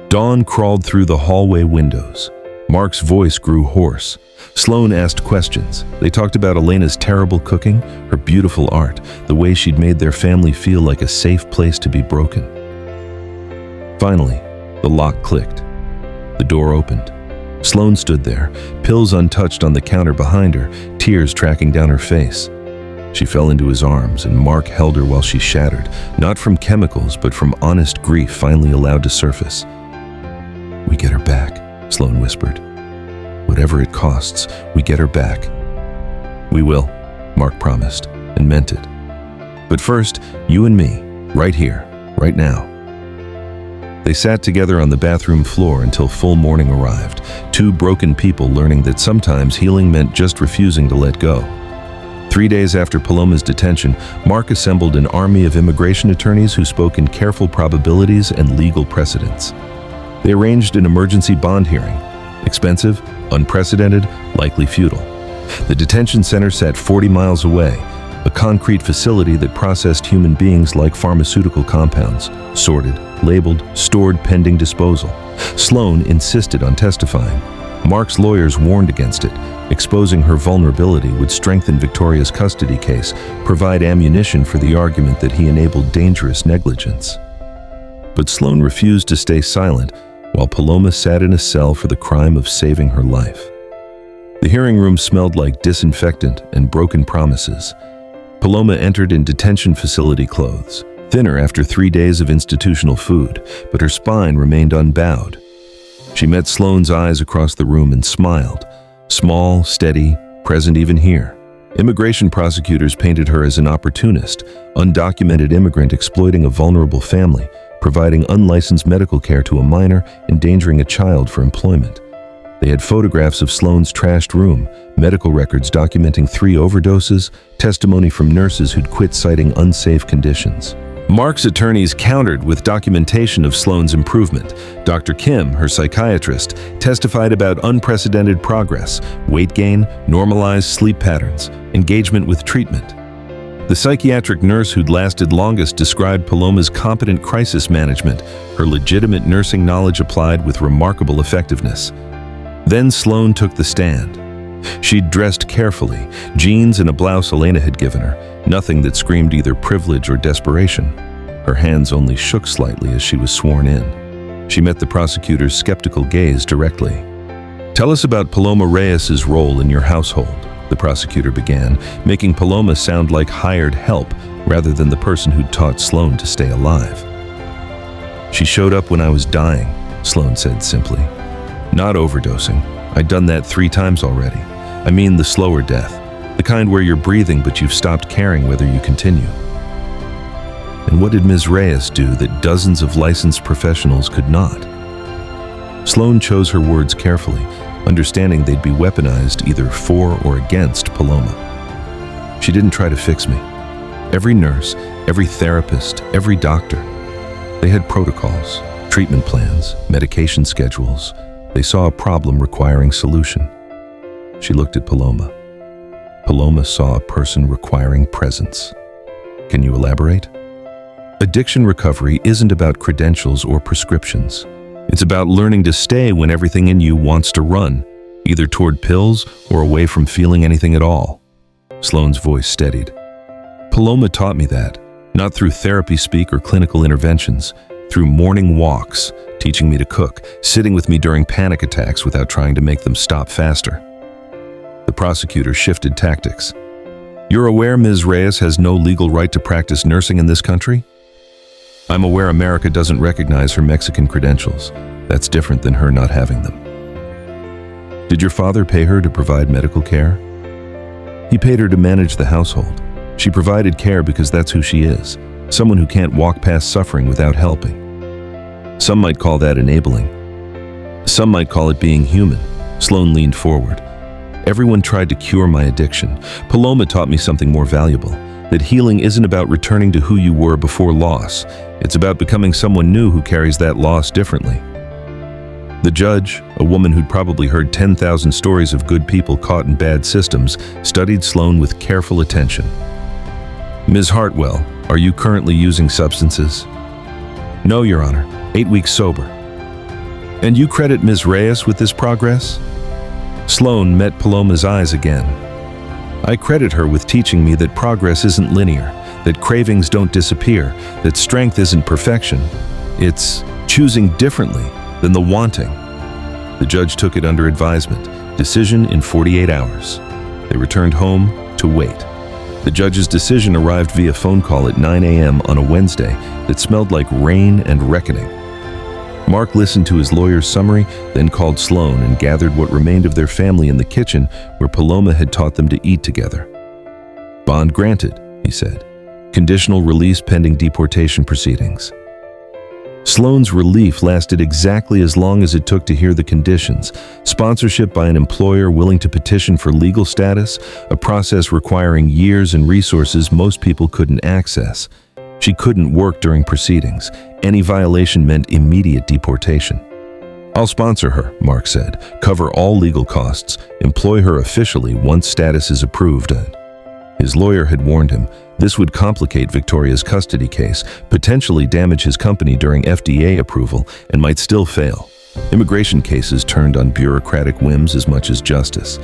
Dawn crawled through the hallway windows. Mark's voice grew hoarse. Sloane asked questions. They talked about Elena's terrible cooking, her beautiful art, the way she'd made their family feel like a safe place to be broken. Finally, the lock clicked. The door opened. Sloane stood there, pills untouched on the counter behind her, tears tracking down her face. She fell into his arms, and Mark held her while she shattered, not from chemicals, but from honest grief finally allowed to surface. We get her back, Sloane whispered. Whatever it costs, we get her back. We will, Mark promised, and meant it. But first, you and me, right here, right now. They sat together on the bathroom floor until full morning arrived, two broken people learning that sometimes healing meant just refusing to let go. 3 days after Paloma's detention, Mark assembled an army of immigration attorneys who spoke in careful probabilities and legal precedents. They arranged an emergency bond hearing. Expensive, unprecedented, likely futile. The detention center sat 40 miles away, a concrete facility that processed human beings like pharmaceutical compounds, sorted, labeled, stored pending disposal. Sloane insisted on testifying. Mark's lawyers warned against it. Exposing her vulnerability would strengthen Victoria's custody case, provide ammunition for the argument that he enabled dangerous negligence. But Sloane refused to stay silent while Paloma sat in a cell for the crime of saving her life. The hearing room smelled like disinfectant and broken promises. Paloma entered in detention facility clothes, thinner after 3 days of institutional food, but her spine remained unbowed. She met Sloane's eyes across the room and smiled, small, steady, present even here. Immigration prosecutors painted her as an opportunist, undocumented immigrant exploiting a vulnerable family, providing unlicensed medical care to a minor, endangering a child for employment. They had photographs of Sloane's trashed room, medical records documenting 3 overdoses, testimony from nurses who'd quit citing unsafe conditions. Mark's attorneys countered with documentation of Sloane's improvement. Dr. Kim, her psychiatrist, testified about unprecedented progress, weight gain, normalized sleep patterns, engagement with treatment. The psychiatric nurse who'd lasted longest described Paloma's competent crisis management, her legitimate nursing knowledge applied with remarkable effectiveness. Then Sloane took the stand. She'd dressed carefully, jeans and a blouse Elena had given her, nothing that screamed either privilege or desperation. Her hands only shook slightly as she was sworn in. She met the prosecutor's skeptical gaze directly. "Tell us about Paloma Reyes's role in your household," the prosecutor began, making Paloma sound like hired help rather than the person who'd taught Sloan to stay alive. "She showed up when I was dying," Sloan said simply. "Not overdosing. I'd done that 3 times already. I mean the slower death, the kind where you're breathing but you've stopped caring whether you continue." "And what did Ms. Reyes do that dozens of licensed professionals could not?" Sloan chose her words carefully, understanding they'd be weaponized either for or against Paloma. "She didn't try to fix me. Every nurse, every therapist, every doctor, they had protocols, treatment plans, medication schedules. They saw a problem requiring solution. She looked at Paloma. Paloma saw a person requiring presence. Can you elaborate? Addiction recovery isn't about credentials or prescriptions. It's about learning to stay when everything in you wants to run, either toward pills or away from feeling anything at all. Sloan's voice steadied. Paloma taught me that, not through therapy speak or clinical interventions, through morning walks, teaching me to cook, sitting with me during panic attacks without trying to make them stop faster. The prosecutor shifted tactics. You're aware Ms. Reyes has no legal right to practice nursing in this country? I'm aware America doesn't recognize her Mexican credentials. That's different than her not having them. Did your father pay her to provide medical care? He paid her to manage the household. She provided care because that's who she is, someone who can't walk past suffering without helping. Some might call that enabling. Some might call it being human. Sloan leaned forward. Everyone tried to cure my addiction. Paloma taught me something more valuable, that healing isn't about returning to who you were before loss. It's about becoming someone new who carries that loss differently. The judge, a woman who'd probably heard 10,000 stories of good people caught in bad systems, studied Sloan with careful attention. Ms. Hartwell, are you currently using substances? No, Your Honor. 8 weeks sober. And you credit Ms. Reyes with this progress? Sloan met Paloma's eyes again. I credit her with teaching me that progress isn't linear, that cravings don't disappear, that strength isn't perfection. It's choosing differently than the wanting. The judge took it under advisement. Decision in 48 hours. They returned home to wait. The judge's decision arrived via phone call at 9 a.m. on a Wednesday that smelled like rain and reckoning. Mark listened to his lawyer's summary, then called Sloan and gathered what remained of their family in the kitchen where Paloma had taught them to eat together. Bond granted, he said. Conditional release pending deportation proceedings. Sloan's relief lasted exactly as long as it took to hear the conditions. Sponsorship by an employer willing to petition for legal status, a process requiring years and resources most people couldn't access. She couldn't work during proceedings. Any violation meant immediate deportation. I'll sponsor her, Mark said, cover all legal costs, employ her officially once status is approved. His lawyer had warned him this would complicate Victoria's custody case, potentially damage his company during FDA approval, and might still fail. Immigration cases turned on bureaucratic whims as much as justice.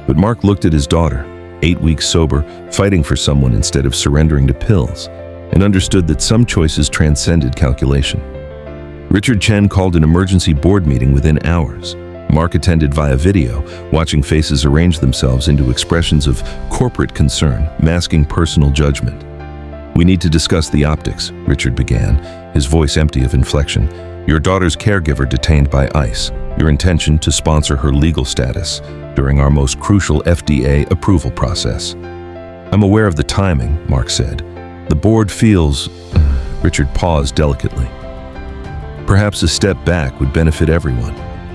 But Mark looked at his daughter, 8 weeks sober, fighting for someone instead of surrendering to pills, and understood that some choices transcended calculation. Richard Chen called an emergency board meeting within hours. Mark attended via video, watching faces arrange themselves into expressions of corporate concern, masking personal judgment. We need to discuss the optics, Richard began, his voice empty of inflection. Your daughter's caregiver detained by ICE. Your intention to sponsor her legal status during our most crucial FDA approval process. I'm aware of the timing, Mark said. The board feels... Richard paused delicately. Perhaps a step back would benefit everyone.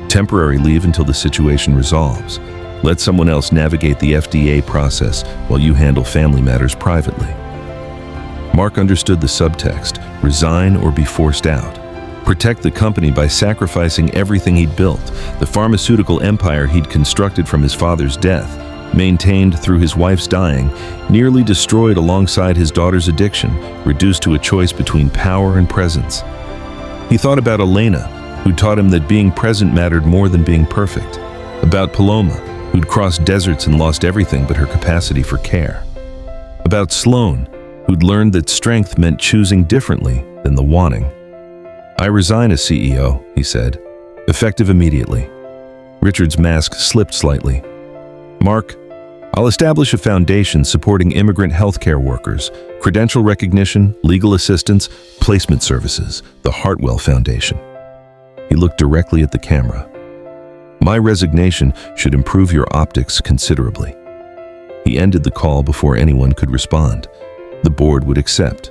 Temporary leave until the situation resolves. Let someone else navigate the FDA process while you handle family matters privately. Mark understood the subtext, resign or be forced out. Protect the company by sacrificing everything he'd built, the pharmaceutical empire he'd constructed from his father's death, maintained through his wife's dying, nearly destroyed alongside his daughter's addiction, reduced to a choice between power and presence. He thought about Elena, who taught him that being present mattered more than being perfect. About Paloma, who'd crossed deserts and lost everything but her capacity for care. About Sloan, who'd learned that strength meant choosing differently than the wanting. "I resign as CEO," he said, effective immediately. Richard's mask slipped slightly. "Mark, I'll establish a foundation supporting immigrant healthcare workers, credential recognition, legal assistance, placement services, the Hartwell Foundation." He looked directly at the camera. "My resignation should improve your optics considerably." He ended the call before anyone could respond. The board would accept.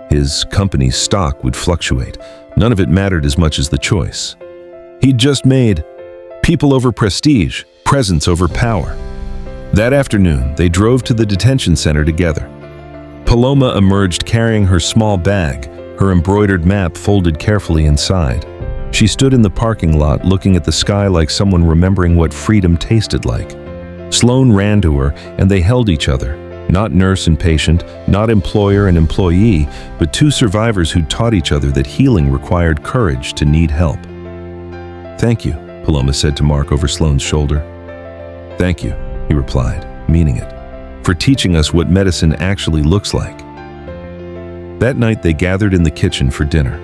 His company's stock would fluctuate. None of it mattered as much as the choice. He'd just made people over prestige, presence over power. That afternoon, they drove to the detention center together. Paloma emerged carrying her small bag, her embroidered map folded carefully inside. She stood in the parking lot looking at the sky like someone remembering what freedom tasted like. Sloan ran to her, and they held each other. Not nurse and patient, not employer and employee, but two survivors who taught each other that healing required courage to need help. "Thank you," Paloma said to Mark over Sloan's shoulder. "Thank you," he replied, meaning it, "for teaching us what medicine actually looks like." That night they gathered in the kitchen for dinner.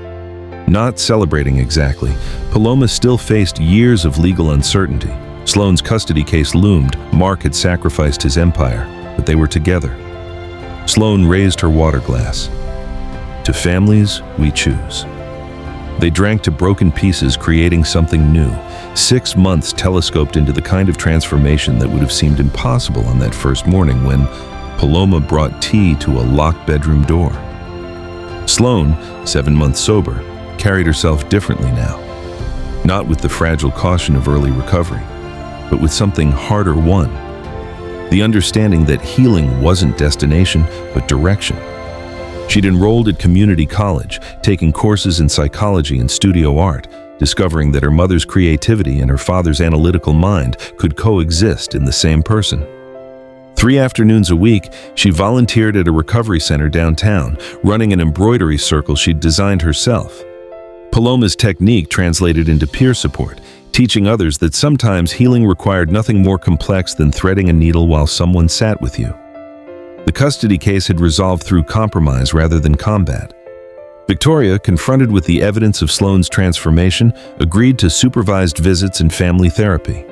Not celebrating exactly, Paloma still faced years of legal uncertainty. Sloan's custody case loomed. Mark had sacrificed his empire, but they were together. Sloan raised her water glass. "To families we choose." They drank to broken pieces, creating something new. 6 months telescoped into the kind of transformation that would have seemed impossible on that first morning when Paloma brought tea to a locked bedroom door. Sloan, 7 months sober, carried herself differently now. Not with the fragile caution of early recovery, but with something harder won. The understanding that healing wasn't destination, but direction. She'd enrolled at community college, taking courses in psychology and studio art, discovering that her mother's creativity and her father's analytical mind could coexist in the same person. 3 afternoons a week, she volunteered at a recovery center downtown, running an embroidery circle she'd designed herself. Paloma's technique translated into peer support, teaching others that sometimes healing required nothing more complex than threading a needle while someone sat with you. The custody case had resolved through compromise rather than combat. Victoria, confronted with the evidence of Sloan's transformation, agreed to supervised visits and family therapy.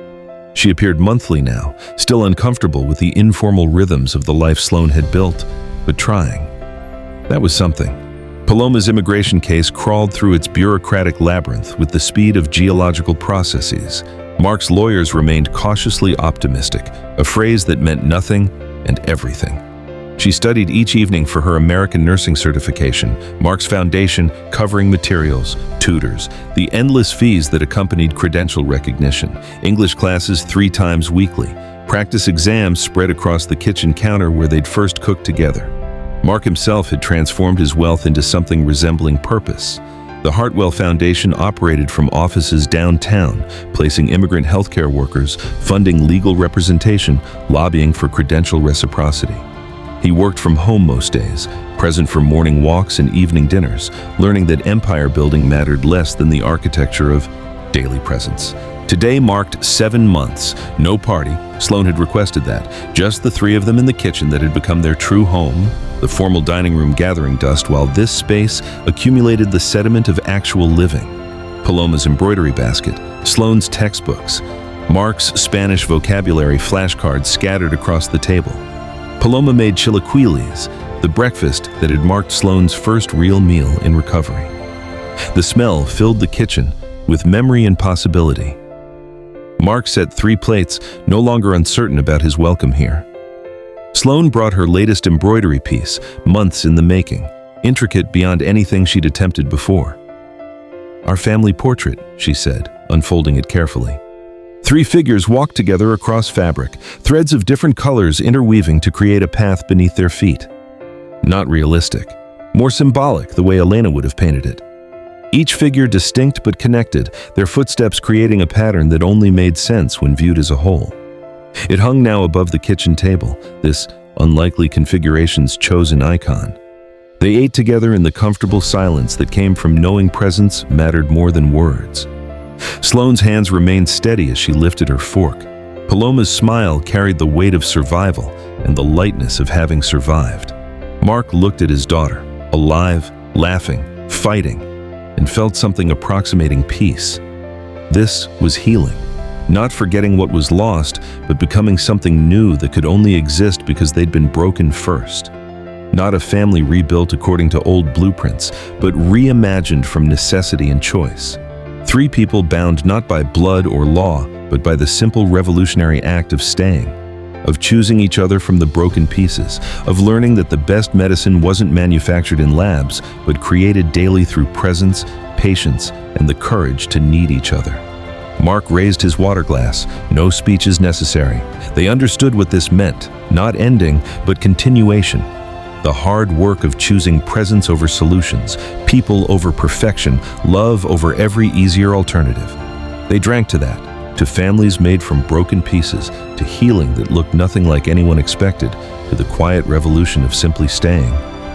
She appeared monthly now, still uncomfortable with the informal rhythms of the life Sloan had built, but trying. That was something. Paloma's immigration case crawled through its bureaucratic labyrinth with the speed of geological processes. Mark's lawyers remained cautiously optimistic, a phrase that meant nothing and everything. She studied each evening for her American nursing certification, Mark's foundation, covering materials, tutors, the endless fees that accompanied credential recognition, English classes 3 times weekly, practice exams spread across the kitchen counter where they'd first cooked together. Mark himself had transformed his wealth into something resembling purpose. The Hartwell Foundation operated from offices downtown, placing immigrant healthcare workers, funding legal representation, lobbying for credential reciprocity. He worked from home most days, present for morning walks and evening dinners, learning that empire building mattered less than the architecture of daily presence. Today marked 7 months. No party. Sloan had requested that. Just the 3 of them in the kitchen that had become their true home, the formal dining room gathering dust, while this space accumulated the sediment of actual living. Paloma's embroidery basket, Sloan's textbooks, Mark's Spanish vocabulary flashcards scattered across the table. Paloma made chilaquiles, the breakfast that had marked Sloan's first real meal in recovery. The smell filled the kitchen with memory and possibility. Mark set 3 plates, no longer uncertain about his welcome here. Sloan brought her latest embroidery piece, months in the making, intricate beyond anything she'd attempted before. "Our family portrait," she said, unfolding it carefully. 3 figures walked together across fabric, threads of different colors interweaving to create a path beneath their feet. Not realistic, more symbolic the way Elena would have painted it. Each figure distinct but connected, their footsteps creating a pattern that only made sense when viewed as a whole. It hung now above the kitchen table, this unlikely configuration's chosen icon. They ate together in the comfortable silence that came from knowing presence mattered more than words. Sloan's hands remained steady as she lifted her fork. Paloma's smile carried the weight of survival and the lightness of having survived. Mark looked at his daughter, alive, laughing, fighting, and felt something approximating peace. This was healing. Not forgetting what was lost, but becoming something new that could only exist because they'd been broken first. Not a family rebuilt according to old blueprints, but reimagined from necessity and choice. 3 people bound not by blood or law, but by the simple revolutionary act of staying, of choosing each other from the broken pieces, of learning that the best medicine wasn't manufactured in labs, but created daily through presence, patience, and the courage to need each other. Mark raised his water glass, no speeches necessary. They understood what this meant, not ending, but continuation. The hard work of choosing presence over solutions, people over perfection, love over every easier alternative. They drank to that, to families made from broken pieces, to healing that looked nothing like anyone expected, to the quiet revolution of simply staying.